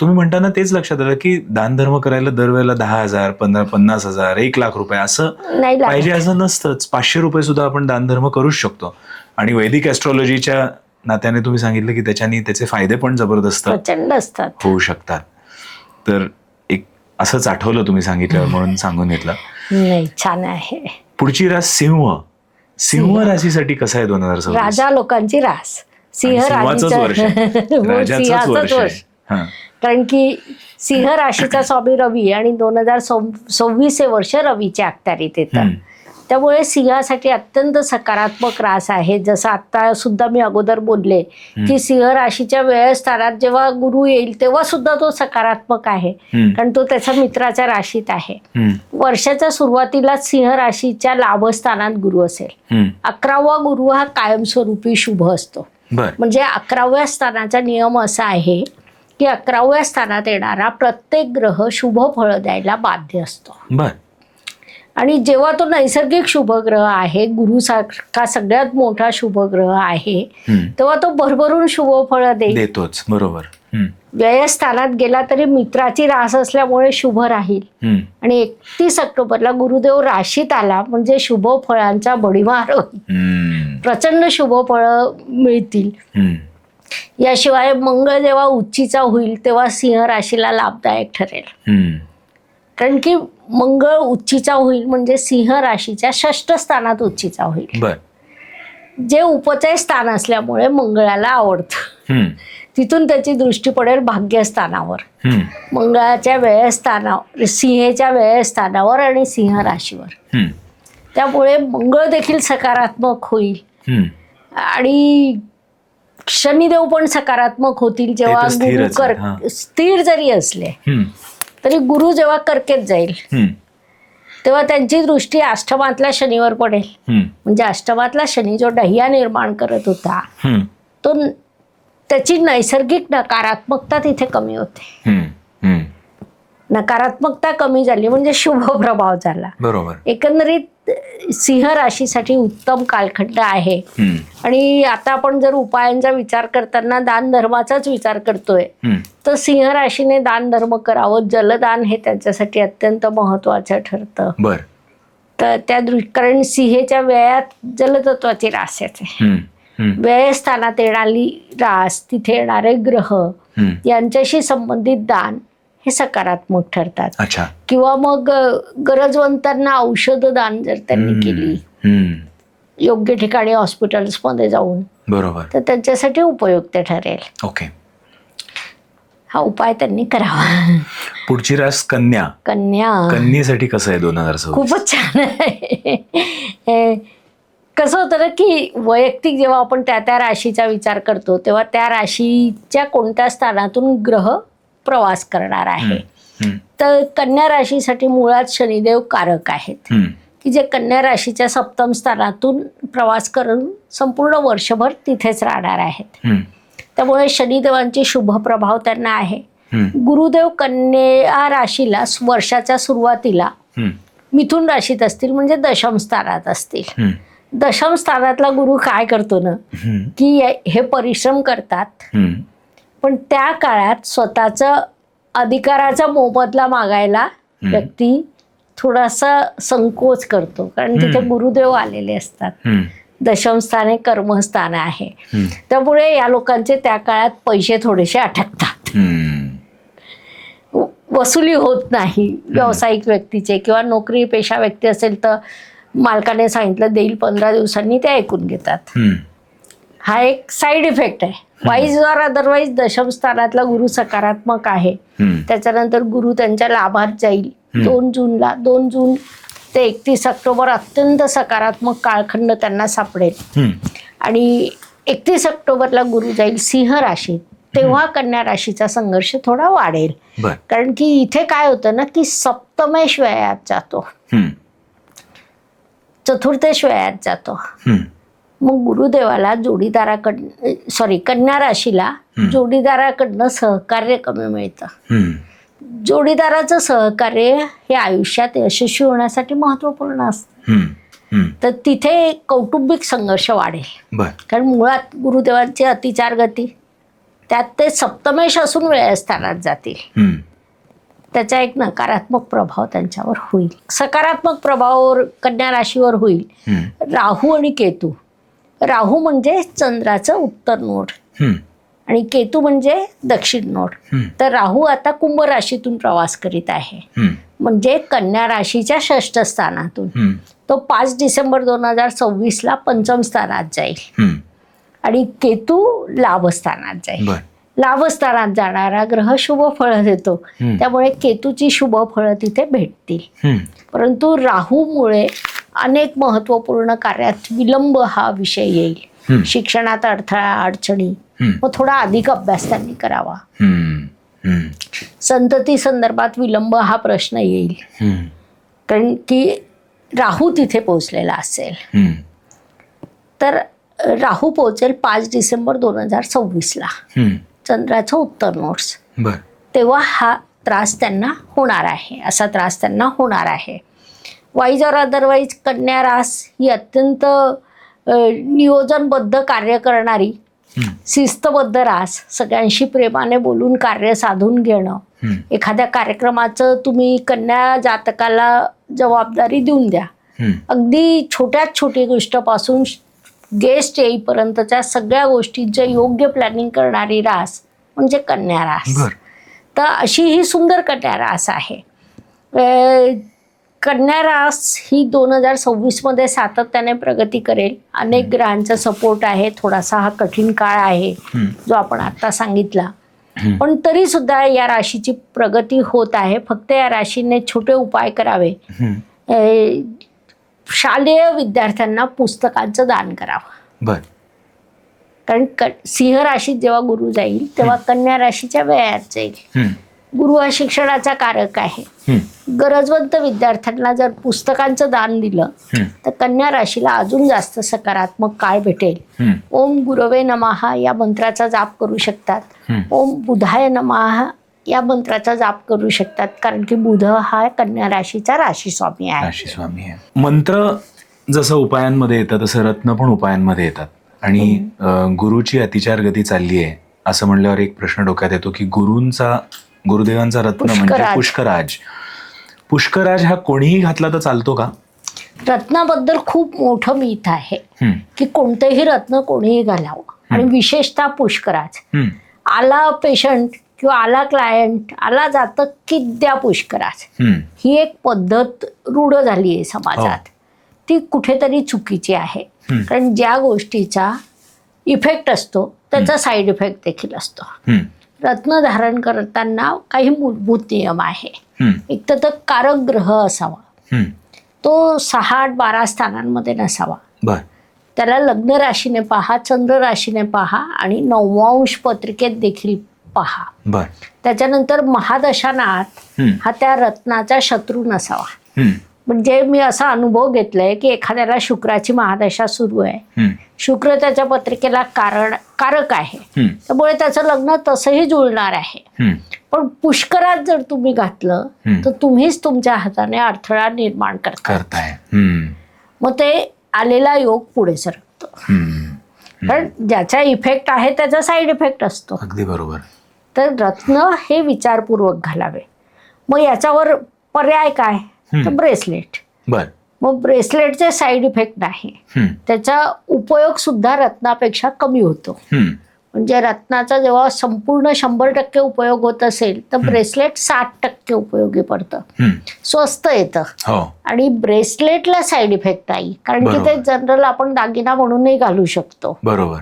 म्हणताना तेच लक्षात आलं की दानधर्म करायला दरवेळेला 10,000, 50,000, 1,00,000 रुपये असं पाहिजे असं नसतंच. 500 रुपये सुद्धा आपण दानधर्म करूच शकतो. आणि वैदिक ऍस्ट्रॉलॉजीच्या नात्याने तुम्ही सांगितलं की त्याचे फायदे पण जबरदस्त होऊ शकतात. तर एक असंच आठवलं तुम्ही सांगितल्यावर म्हणून सांगून घेतलं. नाही, छान आहे. पुढची रास सिंह राशीसाठी कसं आहे 2026? राजा लोकांची रास सिंह राशीचं वर्ष. कारण की सिंह राशीचा स्वामी रवी आणि 2026 हे वर्ष रवीच्या अखत्यारीत येतं. त्यामुळे सिंहासाठी अत्यंत सकारात्मक रास आहे. जसं आता सुद्धा मी अगोदर बोलले की सिंह राशीच्या वेळस्थानात जेव्हा गुरु येईल तेव्हा सुद्धा तो सकारात्मक आहे, कारण तो त्याच्या मित्राच्या राशीत आहे. वर्षाच्या सुरुवातीला सिंह राशीच्या लाभस्थानात गुरु असेल. 11वा गुरु हा कायमस्वरूपी शुभ असतो. म्हणजे 11व्या स्थानाचा नियम असा आहे की 11व्या स्थानात येणारा प्रत्येक ग्रह शुभ फळ द्यायला बाध्य असतो. आणि जेव्हा तो नैसर्गिक शुभग्रह आहे, गुरु सारखा सगळ्यात मोठा शुभग्रह आहे, तेव्हा तो भरभरून शुभ फळ देतोच. बरोबर. व्ययस्थानात गेला तरी मित्राची रास असल्यामुळे शुभ राहील. आणि 31 ऑक्टोबरला गुरुदेव राशीत आला म्हणजे शुभ फळांचा बडीमार होईल, प्रचंड शुभ फळ मिळतील. याशिवाय मंगळ जेव्हा उच्चीचा होईल तेव्हा सिंह राशीला लाभदायक ठरेल. कारण की मंगळ उच्चीचा होईल म्हणजे सिंह राशीच्या 6ष्ठ स्थानात उच्चीचा होईल, जे उपचय स्थान असल्यामुळे मंगळाला आवडतं. तिथून त्याची दृष्टी पडेल भाग्यस्थानावर, मंगळाच्या व्ययस्थानावर, सिंहेच्या व्ययस्थानावर आणि सिंह राशीवर. त्यामुळे मंगळ देखील सकारात्मक होईल. आणि शनिदेव पण सकारात्मक होतील जेव्हा गुरु स्थिर जरी असले तरी गुरु जेव्हा कर्केत जाईल तेव्हा त्यांची दृष्टी अष्टमातल्या शनीवर पडेल. म्हणजे अष्टमातला शनी जो डहिया निर्माण करत होता तो त्याची नैसर्गिक नकारात्मकता तिथे कमी होते. नकारात्मकता कमी झाली म्हणजे शुभ प्रभाव झाला. बरोबर. एकंदरीत सिंह राशीसाठी उत्तम कालखंड आहे. आणि आता आपण जर उपायांचा विचार करताना दान धर्माचाच विचार करतोय तर सिंह राशीने दान धर्म करावं. जलदान हे त्यांच्यासाठी अत्यंत महत्वाचं ठरतं. तर त्या कारण सिंहेच्या व्ययात जलतत्वाची रास येते. व्ययस्थानात येणारी रास, तिथे येणारे ग्रह यांच्याशी संबंधित दान हे सकारात्मक ठरतात. किंवा मग गरजवंतांना औषध दान जर त्यांनी केली योग्य ठिकाणी हॉस्पिटल्समध्ये जाऊन, बरोबर, तर त्यांच्यासाठी उपयुक्त ठरेल. ओके. हा उपाय त्यांनी करावा. पुढची रास कन्येसाठी कसं आहे 2026? खूपच छान आहे. कसं होतं ना की वैयक्तिक जेव्हा आपण त्या राशीचा विचार करतो तेव्हा त्या राशीच्या कोणत्या स्थानातून ग्रह प्रवास करणार आहे. तर कन्या राशीसाठी मुळात शनिदेव कारक आहेत की जे कन्या राशीच्या 7म स्थानातून प्रवास करून संपूर्ण वर्षभर तिथेच राहणार आहेत. त्यामुळे शनिदेवांचे शुभ प्रभाव त्यांना आहे. गुरुदेव कन्या राशीला वर्षाच्या सुरुवातीला मिथुन राशीत असतील म्हणजे 10म स्थानात असतील. 10म स्थानातला गुरु काय करतो ना की हे परिश्रम करतात पण त्या काळात स्वतःचा अधिकाराचा मोबदला मागायला व्यक्ती थोडासा संकोच करतो, कारण तिथे गुरुदेव आलेले असतात. 10म स्थान हे कर्मस्थान आहे. त्यामुळे या लोकांचे त्या काळात पैसे थोडेसे अटकतात, वसुली होत नाही. व्यावसायिक व्यक्तीचे किंवा नोकरी पेशा व्यक्ती असेल तर मालकाने सांगितलं देईल 15 दिवसांनी ते ऐकून घेतात. हा एक साईड इफेक्ट आहे. वाईज ऑर अदरवाईज 10म स्थानातला गुरु सकारात्मक आहे. त्याच्यानंतर गुरु त्यांच्या लाभात जाईल 2 जून ते 31 ऑक्टोबर अत्यंत सकारात्मक कालखंड त्यांना सापडेल. आणि 31 ऑक्टोबरला गुरु जाईल सिंह राशीत, तेव्हा कन्या राशीचा संघर्ष थोडा वाढेल. कारण की इथे काय होतं ना की सप्तमेश व्ययात जातो, चतुर्थेश व्ययात जातो. मग गुरुदेवाला कन्या राशीला जोडीदाराकडनं सहकार्य कमी मिळतं. जोडीदाराचं सहकार्य हे आयुष्यात यशस्वी होण्यासाठी महत्वपूर्ण असतं. तर तिथे कौटुंबिक संघर्ष वाढेल. कारण मुळात गुरुदेवांची अतिचार गती, त्यात ते सप्तमेश असून व्ययस्थानात जातील. त्याचा एक नकारात्मक प्रभाव त्यांच्यावर होईल. सकारात्मक प्रभाव कन्या राशीवर होईल राहू आणि केतू. राहू म्हणजे चंद्राचं उत्तर नोड आणि केतू म्हणजे दक्षिण नोड. तर राहू आता कुंभ राशीतून प्रवास करीत आहे, म्हणजे कन्या राशीच्या 6ष्ठ स्थानातून. तो 5 डिसेंबर 2026ला पंचम स्थानात जाईल आणि केतू लाभस्थानात जाईल. लाभस्थानात जाणारा ग्रह शुभ फळ देतो, त्यामुळे केतूची शुभ फळं तिथे भेटतील. परंतु राहूमुळे अनेक महत्वपूर्ण कार्यात विलंब हा विषय येईल. शिक्षणात अडथळा, अडचणी, मग थोडा अधिक अभ्यास त्यांनी करावा. संतती संदर्भात विलंब हा प्रश्न येईल, कारण की राहू तिथे पोहोचलेला असेल. तर राहू पोहोचेल 5 डिसेंबर 2026ला चंद्राचं उत्तर नोड्स. तेव्हा हा त्रास त्यांना होणार आहे, असा त्रास त्यांना होणार आहे. वाईज ऑर अदरवाईज कन्या रास ही अत्यंत नियोजनबद्ध कार्य करणारी, शिस्तबद्ध रास, सगळ्यांशी प्रेमाने बोलून कार्य साधून घेणं. एखाद्या कार्यक्रमाचं तुम्ही कन्या जातकाला जबाबदारी देऊन द्या. अगदी छोट्यात छोटी गोष्टपासून गेस्ट येईपर्यंतच्या सगळ्या गोष्टींचे योग्य प्लॅनिंग करणारी रास म्हणजे कन्या रास. तर अशी ही सुंदर कन्या रास आहे. कन्या रास ही 2026मध्ये सातत्याने प्रगती करेल. अनेक ग्रहांचा सपोर्ट आहे. थोडासा हा कठीण काळ आहे जो आपण आता सांगितला, पण तरी सुद्धा या राशीची प्रगती होत आहे. फक्त या राशीने छोटे उपाय करावे. शालेय विद्यार्थ्यांना पुस्तकांचं दान करावं. कारण सिंह राशीत जेव्हा गुरु जाईल तेव्हा कन्या राशीच्या व्ययात जाईल. गुरु हा शिक्षणाचा कारक आहे. गरजवंत विद्यार्थ्यांना जर पुस्तकांचं दान दिलं तर कन्या राशीला अजून जास्त सकारात्मक काळ भेटेल. ओम गुरवे नमः या मंत्राचा जाप करू शकतात. ओम बुधाय नमः या मंत्राचा जाप करू शकतात, कारण की बुध हा कन्या राशीचा राशीस्वामी आहे. मंत्र जसं उपायांमध्ये येतं तसं रत्न पण उपायांमध्ये येतात. आणि गुरुची अतिचार गती चालली आहे असं म्हणल्यावर एक प्रश्न डोक्यात येतो की गुरुदेवांचा रत्न म्हणजे पुष्कराज. पुष्कराज हा कोणीही घातला तर चालतो का? रत्नाबद्दल खूप मोठं मिथ आहे की कोणतेही रत्न कोणीही घालावं, आणि विशेषतः पुष्कराज. आला पेशंट किंवा आला क्लायंट, आला जातक की द्या पुष्कराज, ही एक पद्धत रूढ झाली आहे समाजात. ती कुठेतरी चुकीची आहे. कारण ज्या गोष्टीचा इफेक्ट असतो त्याचा साईड इफेक्ट देखील असतो. रत्न धारण करताना काही मूलभूत नियम आहे. एक तर कारक ग्रह असावा, तो 6, 8, 12 स्थानांमध्ये नसावा. त्याला लग्न राशीने पहा, चंद्र राशीने पहा आणि नवमांश पत्रिकेत देखील पहा. त्याच्यानंतर महादशानाथ हा त्या रत्नाचा शत्रू नसावा. म्हणजे मी असा अनुभव घेतलाय की एखाद्याला शुक्राची महादशा सुरू आहे, शुक्र त्याच्या पत्रिकेला कारक आहे, त्यामुळे त्याचं लग्न तसंही जुळणार आहे. पण पुष्करात जर तुम्ही घातलं तर तुम्हीच तुमच्या हाताने अडथळा निर्माण करताय. मग ते आलेला योग पुढे सरकतो. कारण ज्याचा इफेक्ट आहे त्याचा साईड इफेक्ट असतो. अगदी बरोबर. तर रत्न हे विचारपूर्वक घालावे. मग याच्यावर पर्याय काय? तर ब्रेसलेट. मग ब्रेसलेटचे साईड इफेक्ट नाही, त्याचा उपयोग सुद्धा रत्नापेक्षा कमी होतो. म्हणजे रत्नाचा जेव्हा संपूर्ण 100% उपयोग होत असेल तर ब्रेसलेट 60% उपयोगी पडतं. स्वस्त येतं आणि ब्रेसलेटला साईड इफेक्ट नाही, कारण की ते जनरल आपण दागिना म्हणूनही घालू शकतो. बरोबर.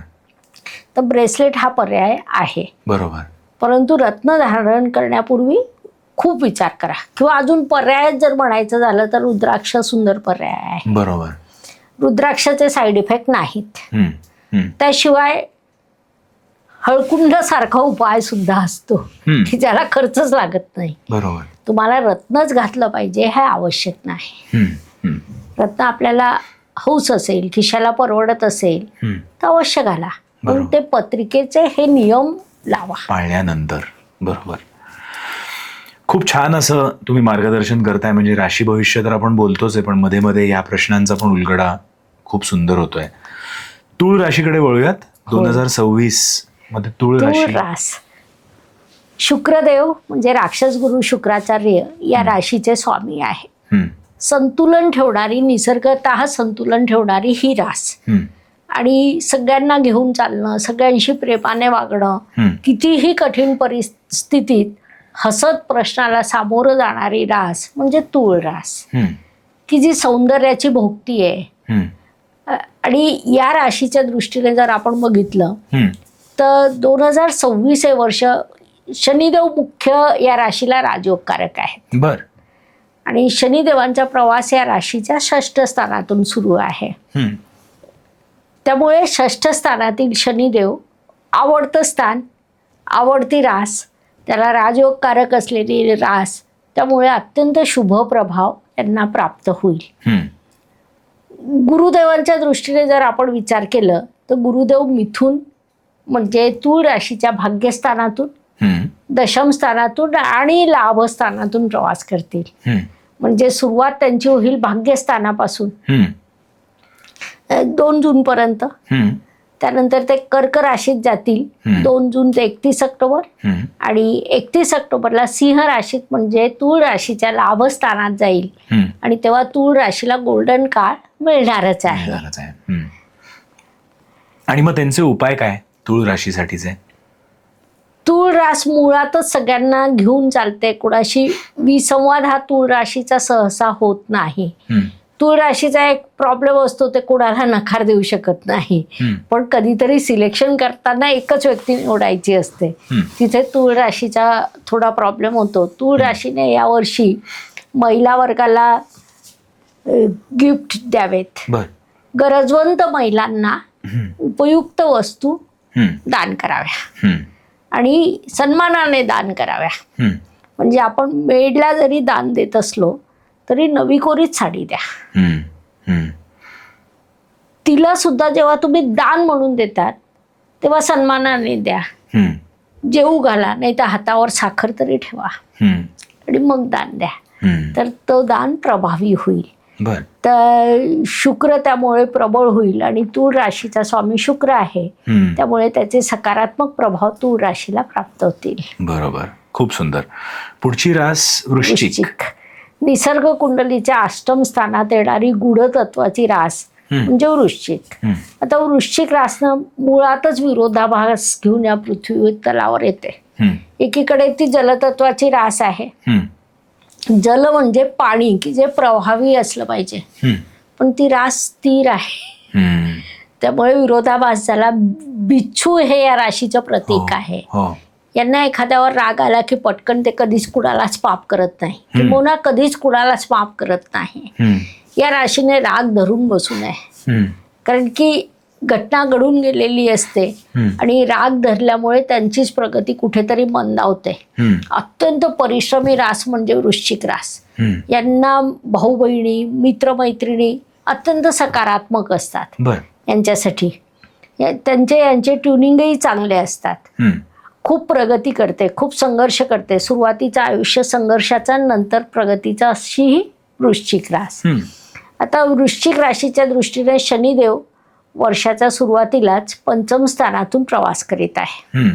तर ब्रेसलेट हा पर्याय आहे. बरोबर. परंतु रत्न धारण करण्यापूर्वी खूप विचार करा. किंवा अजून पर्याय जर म्हणायचं झालं तर रुद्राक्ष सुंदर पर्याय आहे. बरोबर. रुद्राक्षाचे साईड इफेक्ट नाहीत. हम्म, हम्म, त्याशिवाय हळकुंड सारखा उपाय सुद्धा असतो की ज्याला खर्चच लागत नाही. बरोबर. तुम्हाला रत्नच घातलं पाहिजे हे आवश्यक नाही. हम्म, हम्म, रत्न आपल्याला हौस असेल, खिशाला परवडत असेल हम्म. तर अवश्य घाला. पण बरोबर. ते पत्रिकेचे हे नियम लावा. पाळल्यानंतर. बरोबर. खूप छान असं तुम्ही मार्गदर्शन करताय. म्हणजे राशी भविष्य तर आपण बोलतोच आहे, पण मध्ये मध्ये या प्रश्नांचा पण उलगडा खूप सुंदर होतोय. तूळ राशीकडे वळूयात. 2026 मध्ये तूळ तूळ राशी. रास. शुक्रदेव म्हणजे राक्षस गुरु शुक्राचार्य या राशीचे स्वामी आहे. हम्म, संतुलन ठेवणारी, निसर्गतः संतुलन ठेवणारी ही रास. हम्म, आणि सगळ्यांना घेऊन चालणं, सगळ्यांशी प्रेमाने वागणं, हम्म. कितीही कठीण परिस्थितीत हसत प्रश्नाला सामोरं जाणारी रास म्हणजे तूळ रास, हम्म, की जी सौंदर्याची भोगती आहे. हम्म, आणि या राशीच्या दृष्टीने जर आपण बघितलं हम्म. तर 2026 हे वर्ष शनिदेव मुख्य या राशीला राजयोगकारक आहेत. बर. आणि शनिदेवांचा प्रवास या राशीच्या 6ष्ठ स्थानातून सुरू आहे. हम्म, त्यामुळे 6ष्ठ स्थानातील शनिदेव आवडतं स्थान, आवडती रास, त्याला राजयोगकारक असलेली रास, त्यामुळे अत्यंत शुभ प्रभाव त्यांना प्राप्त होईल. हम्म. गुरुदेवांच्या दृष्टीने जर आपण विचार केलं तर गुरुदेव मिथुन म्हणजे तूळ राशीच्या भाग्यस्थानातून, हम्म, दशम स्थानातून आणि लाभस्थानातून प्रवास करतील. हम्म, म्हणजे सुरुवात त्यांची होईल भाग्यस्थानापासून हम्म, 2 जूनपर्यंत. हम्म, त्यानंतर ते कर्क राशीत जातील 2 जून ते 31 ऑक्टोबर. हम्म, आणि 31 ऑक्टोबरला सिंह राशीत म्हणजे तूळ राशीच्या लाभस्थानात जाईल. हम्म. आणि तेव्हा तूळ राशीला गोल्डन काळ मिळणारच आहे. मिळणारच आहे. हम्म. आणि मग त्यांचे उपाय काय तूळ राशीसाठीचे? तूळ रास मुळातच सगळ्यांना घेऊन चालते. कुणाशी विसंवाद हा तूळ राशीचा सहसा होत नाही. हम्म, तूळ राशीचा एक प्रॉब्लेम असतो, ते कुणाला नकार देऊ शकत नाही. हम्म, पण कधीतरी सिलेक्शन करताना एकच व्यक्ती निवडायची असते. हम्म. तिथे तूळ राशीचा थोडा प्रॉब्लेम होतो. तूळ राशीने यावर्षी महिला वर्गाला गिफ्ट द्यावेत. बर. गरजवंत महिलांना उपयुक्त वस्तू हम्म, दान कराव्या हम्म, आणि सन्मानाने दान कराव्या. हम्म, म्हणजे आपण मेडला जरी दान देत असलो तरी नवी कोरीच साडी द्या. हम्म, हम्म. तिला सुद्धा जेव्हा तुम्ही दान म्हणून देतात तेव्हा सन्मानाने द्या. हम्म, जेवू घाला, नाही तर हातावर साखर तरी ठेवा हम्म, आणि मग दान द्या. हम्म. तर तो दान प्रभावी होईल. बर. तर शुक्र त्यामुळे प्रबळ होईल आणि तूळ राशीचा स्वामी शुक्र आहे. हम्म. त्यामुळे त्याचे सकारात्मक प्रभाव तूळ राशीला प्राप्त होतील. बरोबर. खूप सुंदर. पुढची रास वृश्चिक. वृश्चिक. निसर्ग कुंडलीच्या 8म स्थानात येणारी गूढ तत्वाची रास म्हणजे वृश्चिक. हम्म, आता वृश्चिक रासनं मुळातच विरोधाभास घेऊन या पृथ्वी तलावर येते. हम्म, एकीकडे ती जलतत्वाची रास आहे. हम्म, जल म्हणजे पाणी की जे प्रभावी असलं पाहिजे, हम्म, पण ती रास स्थिर आहे. हम्म. त्यामुळे विरोधाभास झाला. बिच्छू हे या राशीचं प्रतीक आहे. हो. यांना एखाद्यावर राग आला की पटकन ते कधीच कुणालाच माफ करत नाही. किंवा कधीच कुणालाच माफ करत नाही. हम्म, या राशीने राग धरून बसू नये. हम्म, कारण की घटना घडून गेलेली असते हम्म. आणि राग धरल्यामुळे त्यांचीच प्रगती कुठेतरी मंदावते. हम्म, अत्यंत परिश्रमी रास म्हणजे वृश्चिक रास. हम्म. यांना भाऊ बहिणी, मित्रमैत्रिणी अत्यंत सकारात्मक असतात. बर. यांच्यासाठी यांचे ट्युनिंगही चांगले असतात. हम्म, खूप प्रगती करते, खूप संघर्ष करते. सुरुवातीचं आयुष्य संघर्षाचा, नंतर प्रगतीचा, अशी ही वृश्चिक रास. हम्म. आता वृश्चिक राशीच्या दृष्टीने शनिदेव वर्षाच्या सुरुवातीलाच 5म स्थानातून प्रवास करीत आहे. हम्म,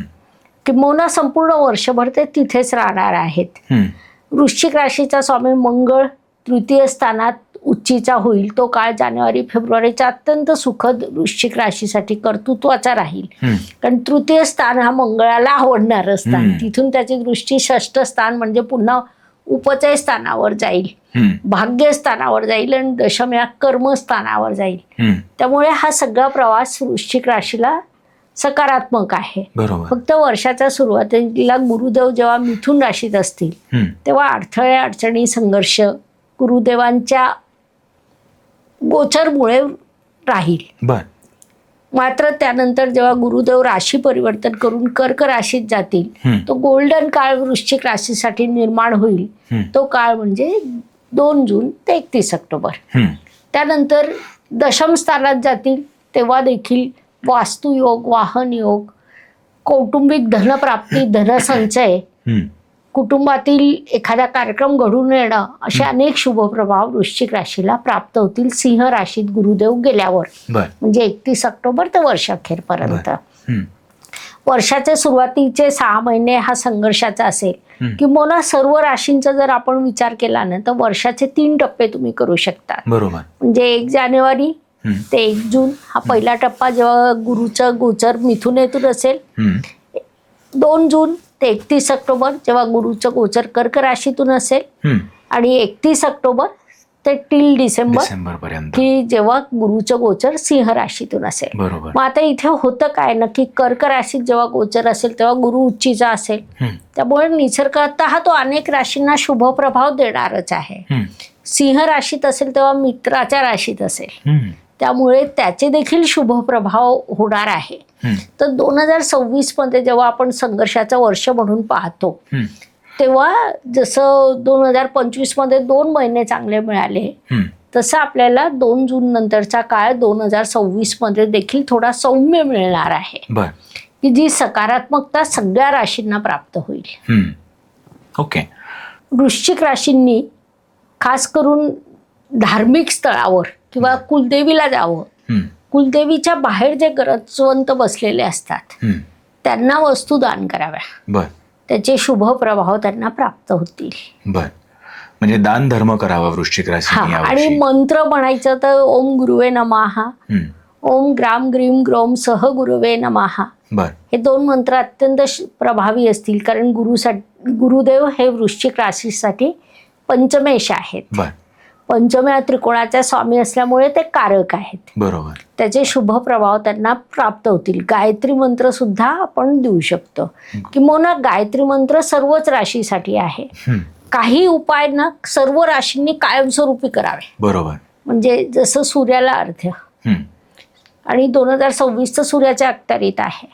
किंबहुना संपूर्ण वर्षभर ते तिथेच राहणार आहेत. हम्म. वृश्चिक राशीचा स्वामी मंगळ 3य स्थानात उच्चीचा होईल. तो काळ जानेवारी फेब्रुवारीचा अत्यंत सुखद वृश्चिक राशीसाठी कर्तृत्वाचा राहील. हम्म. कारण 3य स्थान हा मंगळाला आवडणारं स्थान. तिथून त्याची दृष्टी 6ष्ठ स्थान म्हणजे पुन्हा उपचय स्थानावर जाईल, हम्म, भाग्यस्थानावर जाईल आणि दशम या कर्मस्थानावर जाईल. हम्म. त्यामुळे हा सगळा प्रवास वृश्चिक राशीला सकारात्मक आहे. बरोबर. फक्त वर्षाच्या सुरुवातीला गुरुदेव जेव्हा मिथुन राशीत असतील तेव्हा अडथळे, अडचणी, संघर्ष गुरुदेवांच्या गोचरमुळे राहील. बर. मात्र त्यानंतर जेव्हा गुरुदेव राशी परिवर्तन करून कर्क राशीत जातील तो गोल्डन काळ वृश्चिक राशीसाठी निर्माण होईल. तो काळ म्हणजे 2 जून ते 31 ऑक्टोबर. त्यानंतर दशम स्थानात जातील तेव्हा देखील वास्तुयोग, वाहन योग, कौटुंबिक धनप्राप्ती, धनसंचय, कुटुंबातील एखादा कार्यक्रम घडून येणं असे अनेक शुभप्रभाव वृश्चिक राशीला प्राप्त होतील सिंह राशीत गुरुदेव गेल्यावर. म्हणजे 31 ऑक्टोबर ते वर्षाखेरपर्यंत. वर्षाच्या सुरुवातीचे 6 महिने हा संघर्षाचा असेल. किंवा सर्व राशींचा जर आपण विचार केला ना तर वर्षाचे 3 टप्पे तुम्ही करू शकता. बरोबर. म्हणजे 1 जानेवारी ते 1 जून हा पहिला टप्पा जेव्हा गुरुचं गोचर मिथुनेतून असेल. 2 जून ते 31 ऑक्टोबर जेव्हा गुरुचं गोचर कर्क राशीतून असेल. आणि 31 ऑक्टोबर ते टिल डिसेंबर पर्यंत की जेव्हा गुरुचं गोचर सिंह राशीतून असेल. बरोबर. मग आता इथे होतं काय ना की कर्क राशीत जेव्हा गोचर असेल तेव्हा गुरु उच्चीचा असेल. त्यामुळे निसर्गतः तो अनेक राशींना शुभ प्रभाव देणारच आहे. सिंह राशीत असेल तेव्हा मित्राच्या राशीत असेल. त्यामुळे त्याचे देखील शुभ प्रभाव होणार आहे. तर 2026 मध्ये जेव्हा आपण संघर्षाचं वर्ष म्हणून पाहतो तेव्हा जसं 2025 मध्ये 2 महिने चांगले मिळाले तसं आपल्याला 2 जून नंतरचा काळ 2026 मध्ये देखील थोडा सौम्य मिळणार आहे. की जी सकारात्मकता सगळ्या राशींना प्राप्त होईल. ओके. वृश्चिक राशींनी खास करून धार्मिक स्थळावर किंवा कुलदेवीला जावं. कुलदेवीच्या बाहेर जे गरजवंत बसलेले असतात त्यांना वस्तू दान कराव्या. त्याचे शुभ प्रभाव त्यांना प्राप्त होतील. म्हणजे दान धर्म करावा वृश्चिक राशीने. आणि मंत्र म्हणायचं तर ओम गुरुवे नमः, ओम ग्राम ग्रीम ग्रोम सह गुरुवे नमः. हे 2 मंत्र अत्यंत प्रभावी असतील कारण गुरुदेव हे वृश्चिक राशीसाठी पंचमेश आहेत. पंचम्या त्रिकोणाच्या स्वामी असल्यामुळे ते कारक आहेत. बरोबर. त्याचे शुभ प्रभाव त्यांना प्राप्त होतील. गायत्री मंत्र सुद्धा आपण देऊ शकतो. किंवा गायत्री मंत्र सर्वच राशीसाठी आहे. काही उपाय ना सर्व राशींनी कायमस्वरूपी करावे. बरोबर. म्हणजे जसं सूर्याला अर्ध्य आणि 2026 सूर्याच्या अखत्यारीत आहे.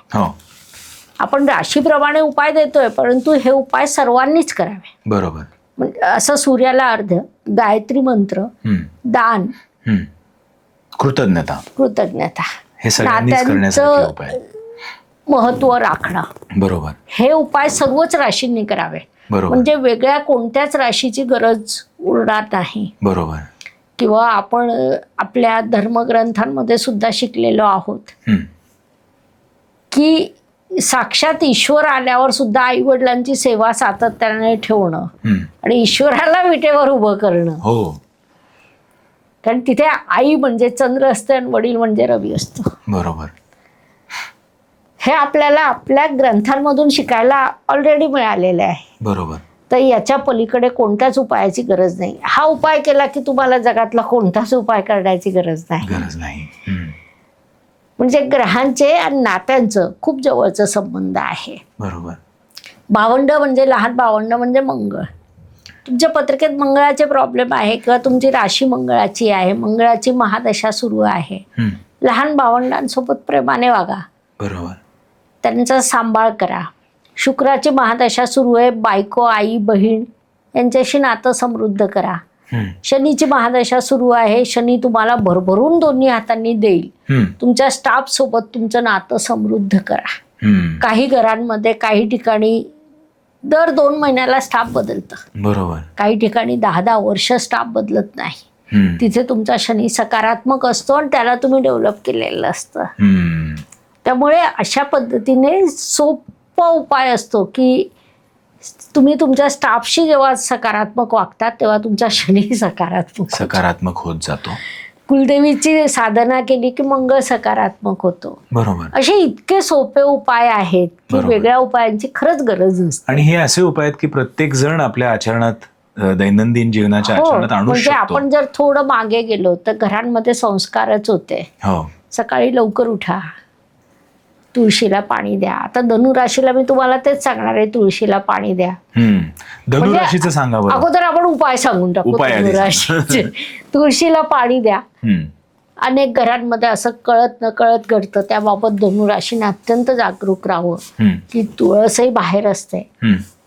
आपण राशीप्रमाणे उपाय देतोय परंतु हे उपाय सर्वांनीच करावे. बरोबर. म्हणजे असं सूर्याला अर्ध्य, गायत्री मंत्र, दान, कृतज्ञता हे सगळ्यांनीच करण्यासारखे उपाय, महत्व राखणं. बरोबर. हे उपाय सर्वच राशींनी करावे. म्हणजे वेगळ्या कोणत्याच राशीची गरज उरणार नाही. बरोबर. किंवा आपण आपल्या धर्मग्रंथांमध्ये सुद्धा शिकलेलो आहोत की साक्षात ईश्वर आल्यावर सुद्धा आई वडिलांची सेवा सातत्याने ठेवणं आणि ईश्वराला विटेवर उभं करणं. कारण तिथे आई म्हणजे चंद्र असते आणि वडील म्हणजे रवी असतो. बरोबर. हे आपल्याला आपल्या ग्रंथांमधून शिकायला ऑलरेडी मिळालेलं आहे. बरोबर. तर याच्या पलीकडे कोणत्याच उपायाची गरज नाही. हा उपाय केला की तुम्हाला जगातला कोणताच उपाय करण्याची गरज नाही. म्हणजे ग्रहांचे आणि नात्यांचं खूप जवळचं संबंध आहे. बरोबर. भावंड म्हणजे लहान भावंड म्हणजे मंगळ. तुमच्या पत्रिकेत मंगळाचे प्रॉब्लेम आहे किंवा तुमची राशी मंगळाची आहे, मंगळाची महादशा सुरू आहे, लहान भावंडांसोबत प्रेमाने वागा. बरोबर. त्यांचा सांभाळ करा. शुक्राची महादशा सुरू आहे, बायको, आई, बहीण यांच्याशी नातं समृद्ध करा. शनीची महादशा सुरू आहे, शनी तुम्हाला भरभरून दोन्ही हातांनी देईल. तुमच्या स्टाफ सोबत तुमचं नातं समृद्ध करा. काही घरांमध्ये काही ठिकाणी दर 2 महिन्याला स्टाफ बदलतं. बरोबर. काही ठिकाणी 10-10 वर्ष स्टाफ बदलत नाही. तिथे तुमचा शनी सकारात्मक असतो आणि त्याला तुम्ही डेव्हलप केलेलं असतं. त्यामुळे अशा पद्धतीने सोपा उपाय असतो की तुम्ही तुमच्या स्टाफशी जेव्हा सकारात्मक वागतात तेव्हा तुमचा शनी सकारात्मक होत जातो. कुलदेवीची साधना केली की मंगळ सकारात्मक होतो. बरोबर. असे इतके सोपे उपाय आहेत की वेगळ्या उपायांची खरंच गरज नसते. आणि हे असे उपाय आहेत की प्रत्येक जण आपल्या आचरणात, दैनंदिन जीवनाच्या आचरणात आणू म्हणजे शकतो. आपण जर थोडं मागे गेलो तर घरांमध्ये संस्कारच होते. सकाळी लवकर उठा, तुळशीला पाणी द्या. आता धनुराशीला मी तुम्हाला तेच सांगणार आहे, तुळशीला पाणी द्या. धनुराशीचं सांगा बरं. अगोदर आपण उपाय सांगून टाकू. उपाय आधी धनुराशीचे तुळशीला पाणी द्या. अनेक घरांमध्ये असं कळत न कळत घडतं, त्याबाबत धनुराशीने अत्यंत जागरूक राहावं की तुळसही बाहेर असते,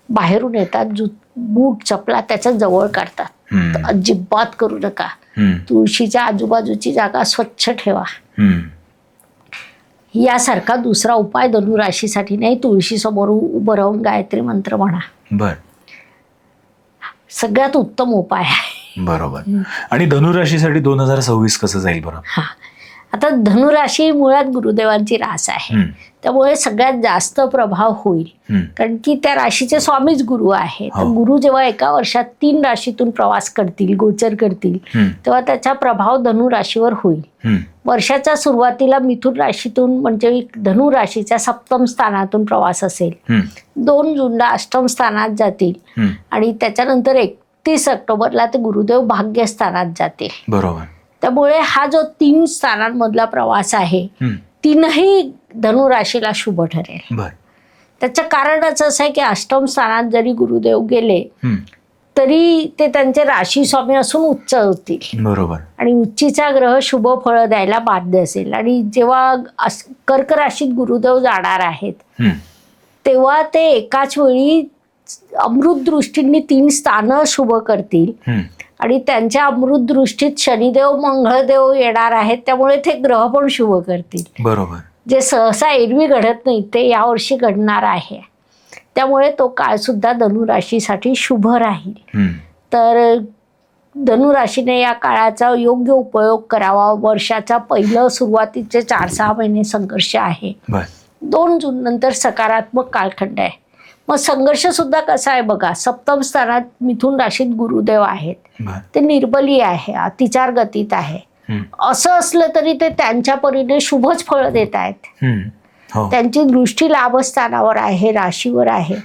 बाहेरून येतात, बूट चपला त्याच्या जवळ काढतात, तर अजिबात करू नका. तुळशीच्या आजूबाजूची जागा स्वच्छ ठेवा. यासारखा दुसरा उपाय धनुराशीसाठी नाही, तुळशी समोर उभं राहून गायत्री मंत्र म्हणा. बर, सगळ्यात उत्तम उपाय आहे. बरोबर. आणि धनुराशीसाठी 2026 कसं जाईल बरं? हा, आता धनुराशी मुळात गुरुदेवांची रास आहे, त्यामुळे सगळ्यात जास्त प्रभाव होईल, कारण की त्या राशीचे स्वामीच गुरु आहे. तर गुरु जेव्हा एका वर्षात 3 राशीतून प्रवास करतील, गोचर करतील, तेव्हा त्याचा प्रभाव धनुराशीवर होईल. वर्षाच्या सुरुवातीला मिथुन राशीतून म्हणजे धनु राशीच्या 7म स्थानातून प्रवास असेल. 2 जूनला 8म स्थानात जातील आणि त्याच्यानंतर 31 ऑक्टोबरला ते गुरुदेव भाग्यस्थानात जातील. बरोबर. त्यामुळे हा जो 3 स्थानांमधला प्रवास आहे, 3ही धनुराशीला शुभ ठरेल. त्याचं कारणच असं आहे की 8म स्थानात जरी गुरुदेव गेले तरी ते त्यांचे राशी स्वामी असून उच्च होतील. बरोबर. आणि उच्चीचा ग्रह शुभ फळ द्यायला बाध्य असेल. आणि जेव्हा कर्क राशीत गुरुदेव जाणार आहेत तेव्हा ते एकाच वेळी अमृत दृष्टींनी 3 स्थानं शुभ करतील आणि त्यांच्या अमृत दृष्टीत शनिदेव मंगळदेव येणार आहेत, त्यामुळे ते ग्रह पण शुभ करतील. बरोबर. जे सहसा एरवी घडत नाही ते यावर्षी घडणार आहे. त्यामुळे तो काळ सुद्धा धनुराशीसाठी शुभ राहील. तर धनुराशीने या काळाचा योग्य उपयोग करावा. वर्षाचा पहिलं सुरुवातीचे 4-6 महिने संघर्ष आहे. 2 जून नंतर सकारात्मक कालखंड आहे. मग संघर्ष सुद्धा कसा आहे बघा, 7म स्थानात मिथुन राशीत गुरुदेव आहेत, ते निर्बली आहे, अतिचार गतीत आहे. असं असलं तरी ते त्यांच्या परीने शुभच फळ देत आहेत. त्यांची दृष्टी लाभस्थानावर आहे, राशीवर आहे.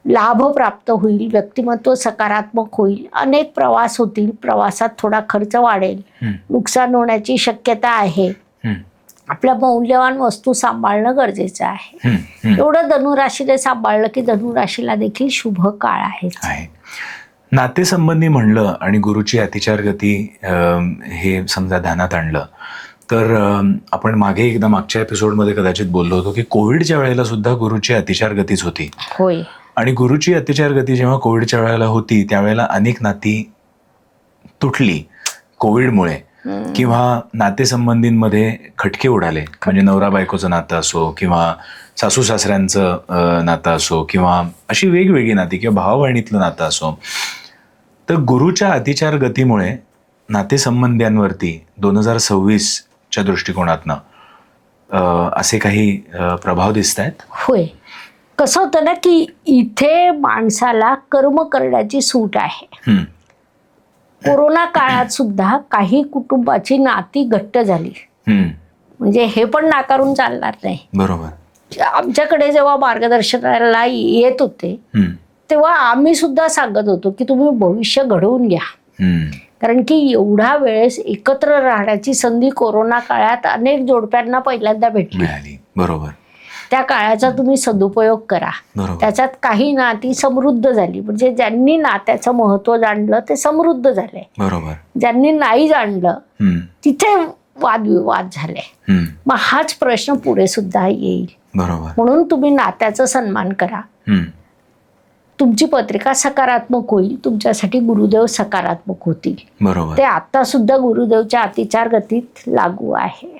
लाभ प्राप्त होईल, व्यक्तिमत्व सकारात्मक होईल, अनेक प्रवास होतील, प्रवासात थोडा खर्च वाढेल, नुकसान होण्याची शक्यता आहे. आपल्या मौल्यवान वस्तू सांभाळणं गरजेचं आहे. एवढं धनुराशीने सांभाळलं की धनुराशीला देखील शुभ काळ आहे. नातेसंबंधी म्हणलं आणि गुरुची अतिचार गती हे समजा ध्यानात आणलं तर आपण मागच्या एपिसोडमध्ये कदाचित बोललो होतो की कोविडच्या वेळेला सुद्धा गुरुची अतिचार गतीच होती. होय. आणि गुरुची अतिचार गती जेव्हा कोविडच्या वेळेला होती त्यावेळेला अनेक नाती तुटली कोविडमुळे, किंवा नातेसंबंधींमध्ये खटके उडाले. म्हणजे नवरा बायकोचं नातं असो किंवा सासू सासऱ्यांचं नातं असो किंवा अशी वेगवेगळी नाती किंवा भावा बहिणीतलं नातं असो. तर गुरुच्या अतिचार गतीमुळे नातेसंबंधांवरती 2026च्या दृष्टिकोनातनं असे काही प्रभाव दिसत आहेत? होय. कसं होतं ना की इथे माणसाला कर्म करण्याची सूट आहे. कोरोना काळात सुद्धा काही कुटुंबाची नाती घट्ट झाली, म्हणजे हे पण नाकारून चालणार नाही. बरोबर. आमच्याकडे जेव्हा मार्गदर्शनाला येत होते तेव्हा आम्ही सुद्धा सांगत होतो की तुम्ही भविष्य घडवून घ्या, कारण की एवढा वेळेस एकत्र राहण्याची संधी कोरोना काळात अनेक जोडप्यांना पहिल्यांदा भेटली. बरोबर. त्या काळाचा तुम्ही सदुपयोग करा. त्याच्यात काही नाती समृद्ध झाली, म्हणजे ज्यांनी नात्याचं महत्व जाणलं ते समृद्ध झाले. बरोबर. ज्यांनी नाही जाणलं तिथे वादविवाद झाले. मग हाच प्रश्न पुढे सुद्धा येईल. बरोबर. म्हणून तुम्ही नात्याचा सन्मान करा. तुमची पत्रिका सकारात्मक होईल, तुमच्यासाठी गुरुदेव सकारात्मक होतील. बरोबर. ते आता सुद्धा गुरुदेवच्या अतिचार गतीत लागू आहे.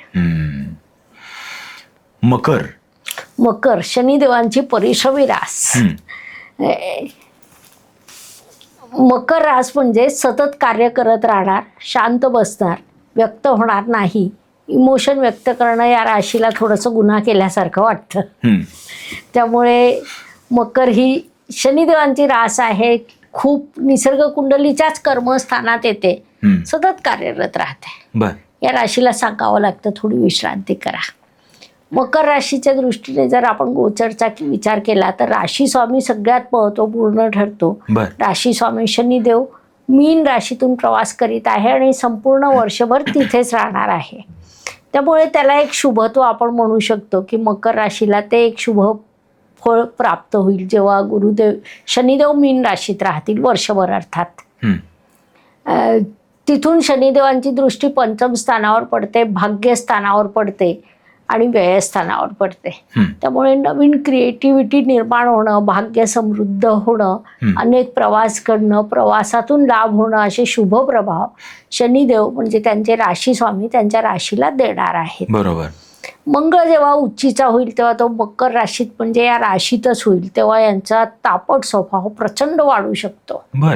मकर शनिदेवांची परिश्रमी रास. मकर रास म्हणजे सतत कार्य करत राहणार, शांत बसणार, व्यक्त होणार नाही. इमोशन व्यक्त करणं या राशीला थोडंसं गुन्हा केल्यासारखं वाटतं. त्यामुळे मकर ही शनिदेवांची रास आहे. खूप निसर्ग कुंडलीच्याच कर्मस्थानात येते, सतत कार्यरत राहते. या राशीला सांगावं लागतं थोडी विश्रांती करा. मकर राशीच्या दृष्टीने जर आपण गोचरचा विचार केला तर राशी स्वामी सगळ्यात महत्वपूर्ण ठरतो. राशी स्वामी शनिदेव मीन राशीतून प्रवास करीत आहे आणि संपूर्ण वर्षभर तिथेच राहणार आहे. त्यामुळे त्याला एक शुभत्व आपण म्हणू शकतो की मकर राशीला ते एक शुभ फळ प्राप्त होईल जेव्हा गुरुदेव शनिदेव मीन राशीत राहतील वर्षभर अर्थात. तिथून शनिदेवांची दृष्टी पंचम स्थानावर पडते, भाग्यस्थानावर पडते आणि व्ययस्थानावर पडते. त्यामुळे नवीन क्रिएटिव्हिटी निर्माण होणं, भाग्य समृद्ध होणं, अनेक प्रवास करणं, प्रवासातून लाभ होणं असे शुभ प्रभाव शनिदेव म्हणजे त्यांचे राशी स्वामी त्यांच्या राशीला देणार आहेत. बरोबर. मंगळ जेव्हा उच्चीचा होईल तेव्हा तो मकर राशीत म्हणजे या राशीतच होईल, तेव्हा यांचा तापट स्वभाव प्रचंड वाढू शकतो. बर.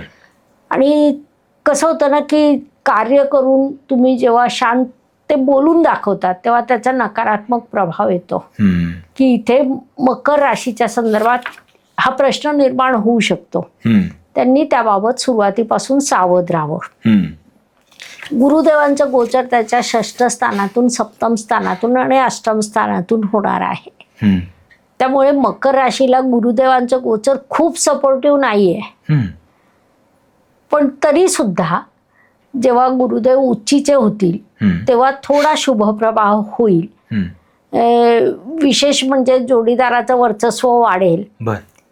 आणि कसं होतं ना की कार्य करून तुम्ही जेव्हा शांत ते बोलून दाखवतात तेव्हा त्याचा नकारात्मक प्रभाव येतो की इथे मकर राशीच्या संदर्भात हा प्रश्न निर्माण होऊ शकतो. त्यांनी त्याबाबत सुरुवातीपासून सावध राहावं. गुरुदेवांचं गोचर त्याच्या 6ष्ठ स्थानातून, 7म स्थानातून आणि 8म स्थानातून होणार आहे. त्यामुळे मकर राशीला गुरुदेवांचं गोचर खूप सपोर्टिव्ह नाहीये. पण तरी सुद्धा जेव्हा गुरुदेव उच्चीचे होतील तेव्हा थोडा शुभ प्रभाव होईल. विशेष म्हणजे जोडीदाराचं वर्चस्व वाढेल.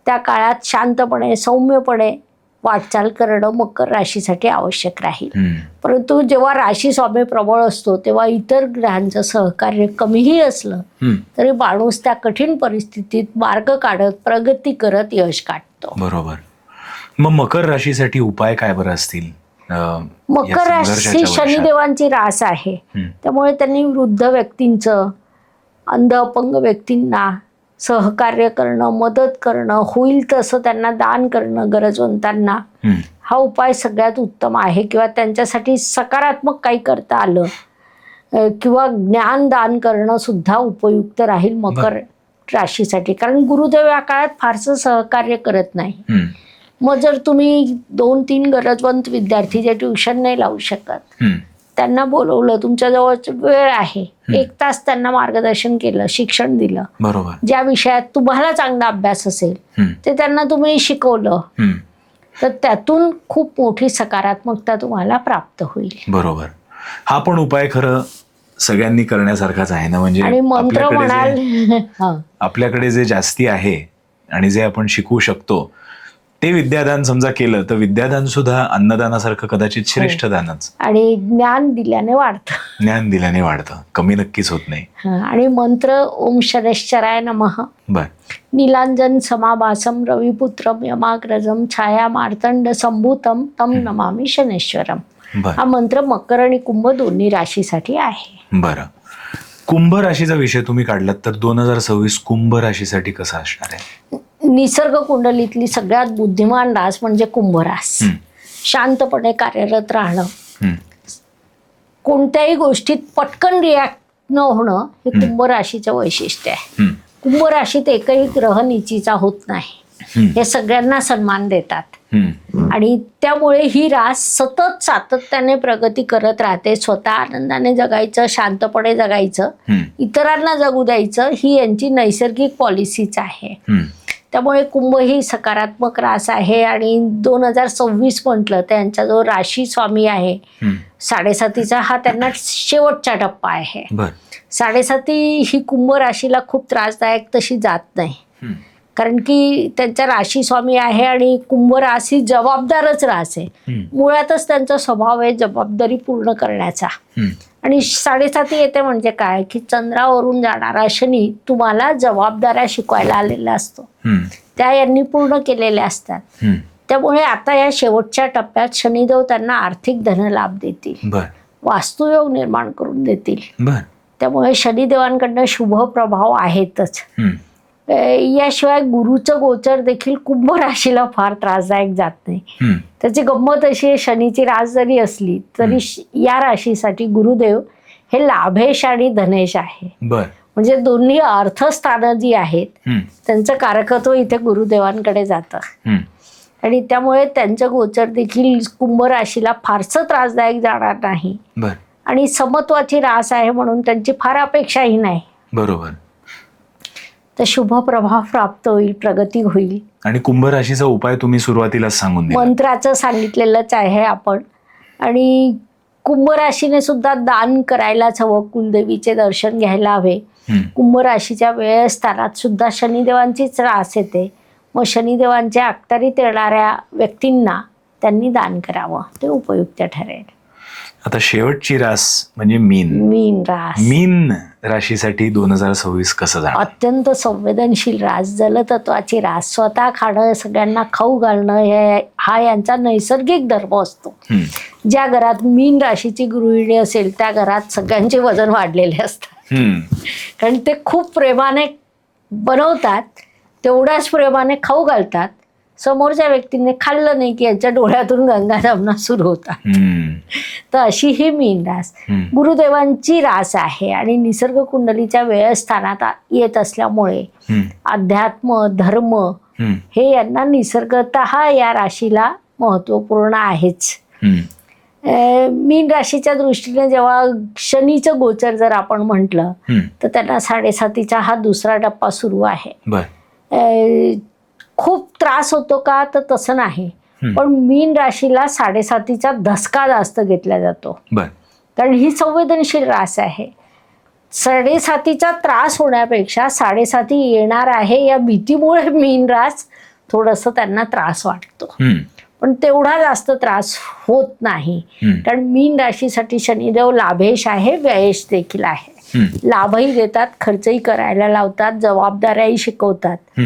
त्या काळात शांतपणे सौम्यपणे वाटचाल करणं मकर राशीसाठी आवश्यक राहील. परंतु जेव्हा राशी स्वामी प्रबळ असतो तेव्हा इतर ग्रहांचं सहकार्य कमीही असलं तरी माणूस त्या कठीण परिस्थितीत मार्ग काढत प्रगती करत यश गाठतो. बरोबर. मग मकर राशीसाठी उपाय काय बरं असतील? मकर राशी शनिदेवांची रास आहे. त्यामुळे त्यांनी वृद्ध व्यक्तींचं, अंध अपंग व्यक्तींना सहकार्य करणं, मदत करणं, होईल तसं त्यांना दान करणं गरजवंतांना, हा उपाय सगळ्यात उत्तम आहे. किंवा त्यांच्यासाठी सकारात्मक काही करता आलं किंवा ज्ञान दान करणं सुद्धा उपयुक्त राहील मकर राशीसाठी. कारण गुरुदेव या काळात फारसं सहकार्य करत नाही. मग जर तुम्ही 2-3 गरजवंत विद्यार्थी जे ट्युशन नाही लावू शकत त्यांना बोलवलं, तुमच्याजवळ वेळ आहे, 1 तास त्यांना मार्गदर्शन केलं, शिक्षण दिलं, बरोबर, ज्या विषयात तुम्हाला चांगला अभ्यास असेल ते त्यांना तुम्ही शिकवलं तर त्यातून खूप मोठी सकारात्मकता तुम्हाला प्राप्त होईल. बरोबर. हा पण उपाय खरं सगळ्यांनी करण्यासारखाच आहे ना. म्हणजे आणि मंत्र म्हणाल आपल्याकडे जे जास्ती आहे आणि जे आपण शिकवू शकतो ते विद्यादान समजा केलं तर विद्यादान सुद्धा अन्नदानासारखं कदाचित श्रेष्ठ दानच. आणि ज्ञान दिल्याने वाढतं. ज्ञान दिल्याने वाढतं, कमी नक्कीच होत नाही. आणि मंत्र ओम शनैश्चराय नमः, बर, नीलांजन समाभासम रविपुत्रम यमाग्रजम छाया मार्तंड संभूतम तम नमामि शनैश्वरम. हा मंत्र मकर आणि कुंभ दोन्ही राशीसाठी आहे. बरं. कुंभ राशीचा विषय तुम्ही काढलात तर 2026 कुंभ राशीसाठी कसा असणार आहे? निसर्ग कुंडलीतली सगळ्यात बुद्धिमान रास म्हणजे कुंभ रास. शांतपणे कार्यरत राहणं, कोणत्याही गोष्टीत पटकन रिॲक्ट न होणं हे कुंभ राशीचं वैशिष्ट्य आहे. कुंभ राशीत एकही ग्रह नीचीचा होत नाही, हे सगळ्यांना सन्मान देतात. आणि त्यामुळे ही रास सतत सातत्याने प्रगती करत राहते. स्वतः आनंदाने जगायचं, शांतपणे जगायचं, इतरांना जगू द्यायचं, ही यांची नैसर्गिक पॉलिसीच आहे. त्यामुळे कुंभ ही सकारात्मक रास आहे. आणि 2026 म्हटलं तर यांचा जो राशी स्वामी आहे 7.5चा, हा त्यांना शेवटचा टप्पा आहे. 7.5 ही कुंभ राशीला खूप त्रासदायक तशी जात नाही, कारण की त्यांचा राशी स्वामी आहे आणि कुंभ रास ही जबाबदारच रास आहे. मुळातच त्यांचा स्वभाव आहे जबाबदारी पूर्ण करण्याचा. आणि 7.5 येते म्हणजे काय की चंद्रावरून जाणारा शनी तुम्हाला जबाबदाऱ्या शिकवायला आलेला असतो, त्या यांनी पूर्ण केलेल्या असतात. त्यामुळे आता या शेवटच्या टप्प्यात शनिदेव त्यांना आर्थिक धनलाभ देतील, वास्तुयोग निर्माण करून देतील. त्यामुळे शनिदेवांकडनं शुभ प्रभाव आहेतच. याशिवाय गुरुचं गोचर देखील कुंभ राशीला फार त्रासदायक जात नाही. त्याची गंमत अशी आहे, शनीची रास जरी असली तरी या राशीसाठी गुरुदेव हे लाभेश आणि धनेश आहे. म्हणजे दोन्ही अर्थस्थानं जी आहेत त्यांचं कारकत्व इथे गुरुदेवांकडे जातं. आणि त्यामुळे त्यांचं गोचर देखील कुंभ राशीला फारसं त्रासदायक जाणार नाही. आणि समत्वाची रास आहे म्हणून त्यांची फार अपेक्षाही नाही. बरोबर. तर शुभ प्रभाव प्राप्त होईल, प्रगती होईल. आणि कुंभ राशीचा उपाय तुम्ही सुरुवातीला सांगून दिला, मंत्राचं सांगितलेलंच आहे आपण. आणि कुंभ राशीने सुद्धा दान करायलाच हवं, कुलदेवीचे दर्शन घ्यायला हवे. कुंभ राशीच्या वेळस्थानात सुद्धा शनिदेवांचीच रास येते. मग शनिदेवांच्या अखत्यारीत येणाऱ्या व्यक्तींना त्यांनी दान करावं, ते उपयुक्त ठरेल. आता शेवटची रास म्हणजे मीन. मीन रास, मीन राशीसाठी 2026 कसं जाणार? अत्यंत संवेदनशील रास, जलतत्वाची रास. स्वतः खाणं, सगळ्यांना खाऊ घालणं हा यांचा नैसर्गिक धर्म असतो. ज्या घरात मीन राशीची गृहिणी असेल त्या घरात सगळ्यांचे वजन वाढलेले असतात. कारण ते खूप प्रेमाने बनवतात, तेवढ्याच प्रेमाने खाऊ घालतात. समोरच्या व्यक्तीने खाल्लं नाही की यांच्या डोळ्यातून गंगा जमना सुरू होतात. तर अशी ही मीन रास गुरुदेवांची रास आहे आणि निसर्ग कुंडलीच्या वेळस्थानात येत असल्यामुळे अध्यात्म, धर्म हे यांना निसर्गतः या राशीला महत्वपूर्ण आहेच. मीन राशीच्या दृष्टीने जेव्हा शनीचं गोचर जर आपण म्हटलं तर त्यांना 7.5चा हा दुसरा टप्पा सुरू आहे. खूप त्रास होतो का, तर तसं नाही, पण मीन राशीला 7.5चा धसका जास्त घेतला जातो. कारण ही संवेदनशील रास आहे. 7.5चा त्रास होण्यापेक्षा 7.5 येणार आहे या भीतीमुळे मीन रास थोडंसं त्यांना त्रास वाटतो, पण तेवढा जास्त त्रास होत नाही. कारण मीन राशीसाठी शनिदेव लाभेश आहे, व्ययेश देखील आहे. लाभही देतात, खर्चही करायला लावतात, जबाबदाऱ्याही शिकवतात.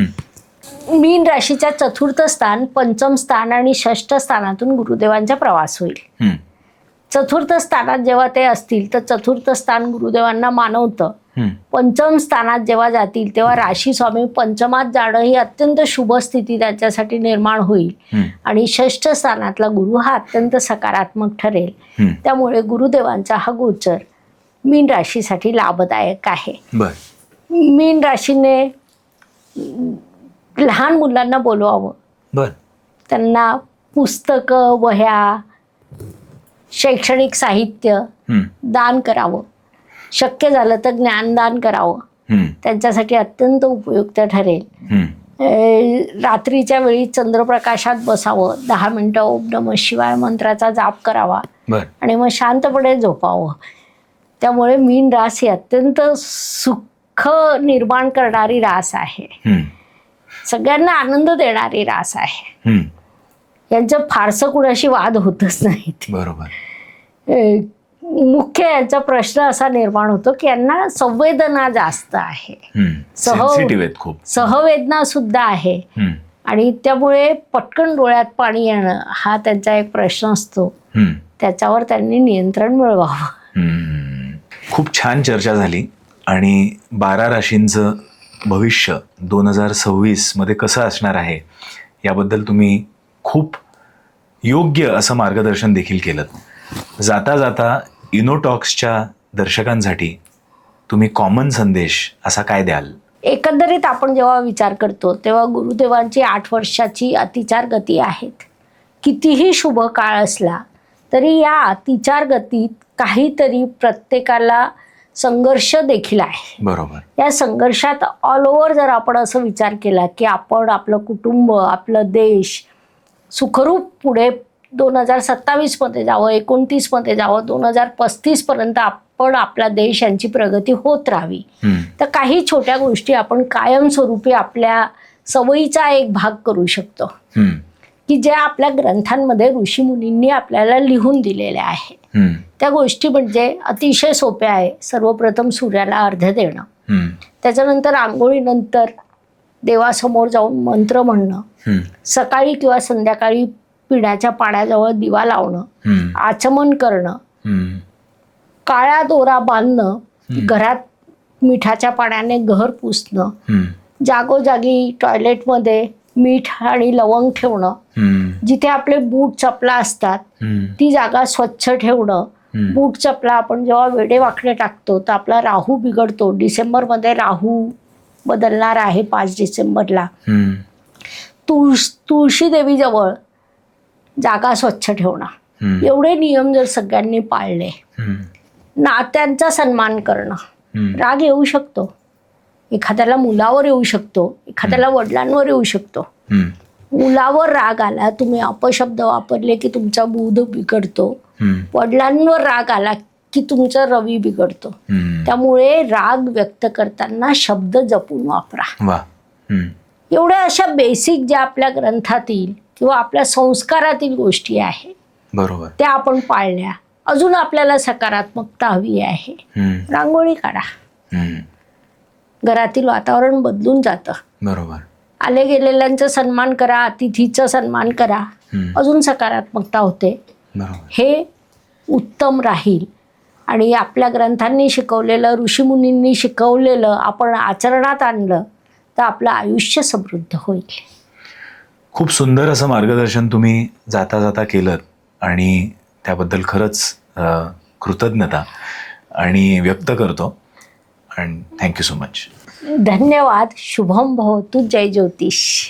मीन राशीच्या 4थ स्थान, 5म स्थान आणि 6ष्ठ स्थानातून गुरुदेवांचा प्रवास होईल. 4th स्थानात जेव्हा ते असतील तर 4th स्थान गुरुदेवांना मानवतं. 5म स्थानात जेव्हा जातील तेव्हा राशी स्वामी पंचमात जाणं ही अत्यंत शुभ स्थिती त्यांच्यासाठी निर्माण होईल. आणि 6ष्ठ स्थानातला गुरु हा अत्यंत सकारात्मक ठरेल. त्यामुळे गुरुदेवांचा हा गोचर मीन राशीसाठी लाभदायक आहे. मीन राशीने लहान मुलांना बोलवावं, त्यांना पुस्तकं, वह्या, शैक्षणिक साहित्य दान करावं. शक्य झालं तर ज्ञानदान करावं, त्यांच्यासाठी अत्यंत उपयुक्त ठरेल. रात्रीच्या वेळी चंद्रप्रकाशात बसावं, 10 मिनिटं ओम नमः शिवाय मंत्राचा जाप करावा आणि मग शांतपणे झोपावं. त्यामुळे मीन रास ही अत्यंत सुख निर्माण करणारी रास आहे, सगळ्यांना आनंद देणारी रास आहे. यांचं फारसं कुणाशी वाद होतच नाहीत. मुख्य यांचा प्रश्न असा निर्माण होतो की यांना संवेदना जास्त आहे, सहवेदना सुद्धा आहे आणि त्यामुळे पटकन डोळ्यात पाणी येणं हा त्यांचा एक प्रश्न असतो. त्याच्यावर त्यांनी नियंत्रण मिळवावं. खूप छान चर्चा झाली आणि 12 राशींचं भविष्य 2026 मध्ये कसं असणार आहे याबद्दल तुम्ही खूप योग्य असं मार्गदर्शन देखील केलं. जाता जाता इनोटॉक्सच्या दर्शकांसाठी तुम्ही कॉमन संदेश असा काय द्याल? एकंदरीत आपण जेव्हा विचार करतो तेव्हा गुरुदेवांची 8 वर्षाची अतिचार गती आहेत. कितीही शुभ काळ असला तरी या अतिचार गतीत काहीतरी प्रत्येकाला संघर्ष देखील आहे. या संघर्षात ऑल ओव्हर जर आपण असं विचार केला की आपण, आपलं कुटुंब, आपलं देश सुखरूप पुढे 2027 मध्ये जावं, 29 मध्ये जावं, 2035 पर्यंत आपण, आपला देश यांची प्रगती होत राहावी, तर काही छोट्या गोष्टी आपण कायमस्वरूपी आपल्या सवयीचा एक भाग करू शकतो की ज्या आपल्या ग्रंथांमध्ये ऋषीमुनींनी आपल्याला लिहून दिलेल्या आहेत. त्या गोष्टी म्हणजे अतिशय सोप्या आहे. सर्वप्रथम सूर्याला अर्घ्य देणं, त्याच्यानंतर आंघोळीनंतर देवासमोर जाऊन मंत्र म्हणणं, सकाळी किंवा संध्याकाळी पिण्याच्या पाण्याजवळ दिवा लावणं, आचमन करणं, काळा दोरा बांधणं, घरात मिठाच्या पाण्याने घर पुसणं, जागोजागी टॉयलेटमध्ये मीठ आणि लवंग ठेवणं, जिथे आपले बूट चपला असतात ती जागा स्वच्छ ठेवणं. बूट चपला आपण जेव्हा वेडे वाकडे टाकतो तर आपला राहू बिघडतो. डिसेंबरमध्ये राहू बदलणार आहे 5 डिसेंबरला. तुळशी देवीजवळ जागा स्वच्छ ठेवणं, एवढे नियम जर सगळ्यांनी पाळले. नात्यांचा सन्मान करणं. राग येऊ शकतो, एखाद्याला मुलावर येऊ शकतो, एखाद्याला वडिलांवर येऊ शकतो. मुलावर राग आला, तुम्ही अपशब्द वापरले की तुमचा बोध बिघडतो. वडिलांवर राग आला की तुमचा रवी बिघडतो. त्यामुळे राग व्यक्त करताना शब्द जपून वापरा. वा. एवढ्या अशा बेसिक ज्या आपल्या ग्रंथातील किंवा आपल्या संस्कारातील गोष्टी आहेत बरोबर. त्या आपण पाळल्या. अजून आपल्याला सकारात्मकता हवी आहे. रांगोळी काढा. घरातील वातावरण बदलून जातं. बरोबर. आले गेलेल्यांचा सन्मान करा, अतिथीचा सन्मान करा, अजून सकारात्मकता होते. बरोबर. हे उत्तम राहील. आणि आपल्या ग्रंथांनी शिकवलेलं, ऋषीमुनींनी शिकवलेलं आपण आचरणात आणलं तर आपलं आयुष्य समृद्ध होईल. खूप सुंदर असं मार्गदर्शन तुम्ही जाता जाता केलं आणि त्याबद्दल खरंच कृतज्ञता आणि व्यक्त करतो. आणि थँक्यू सो मच. धन्यवाद. शुभम भवतु. जय ज्योतिष.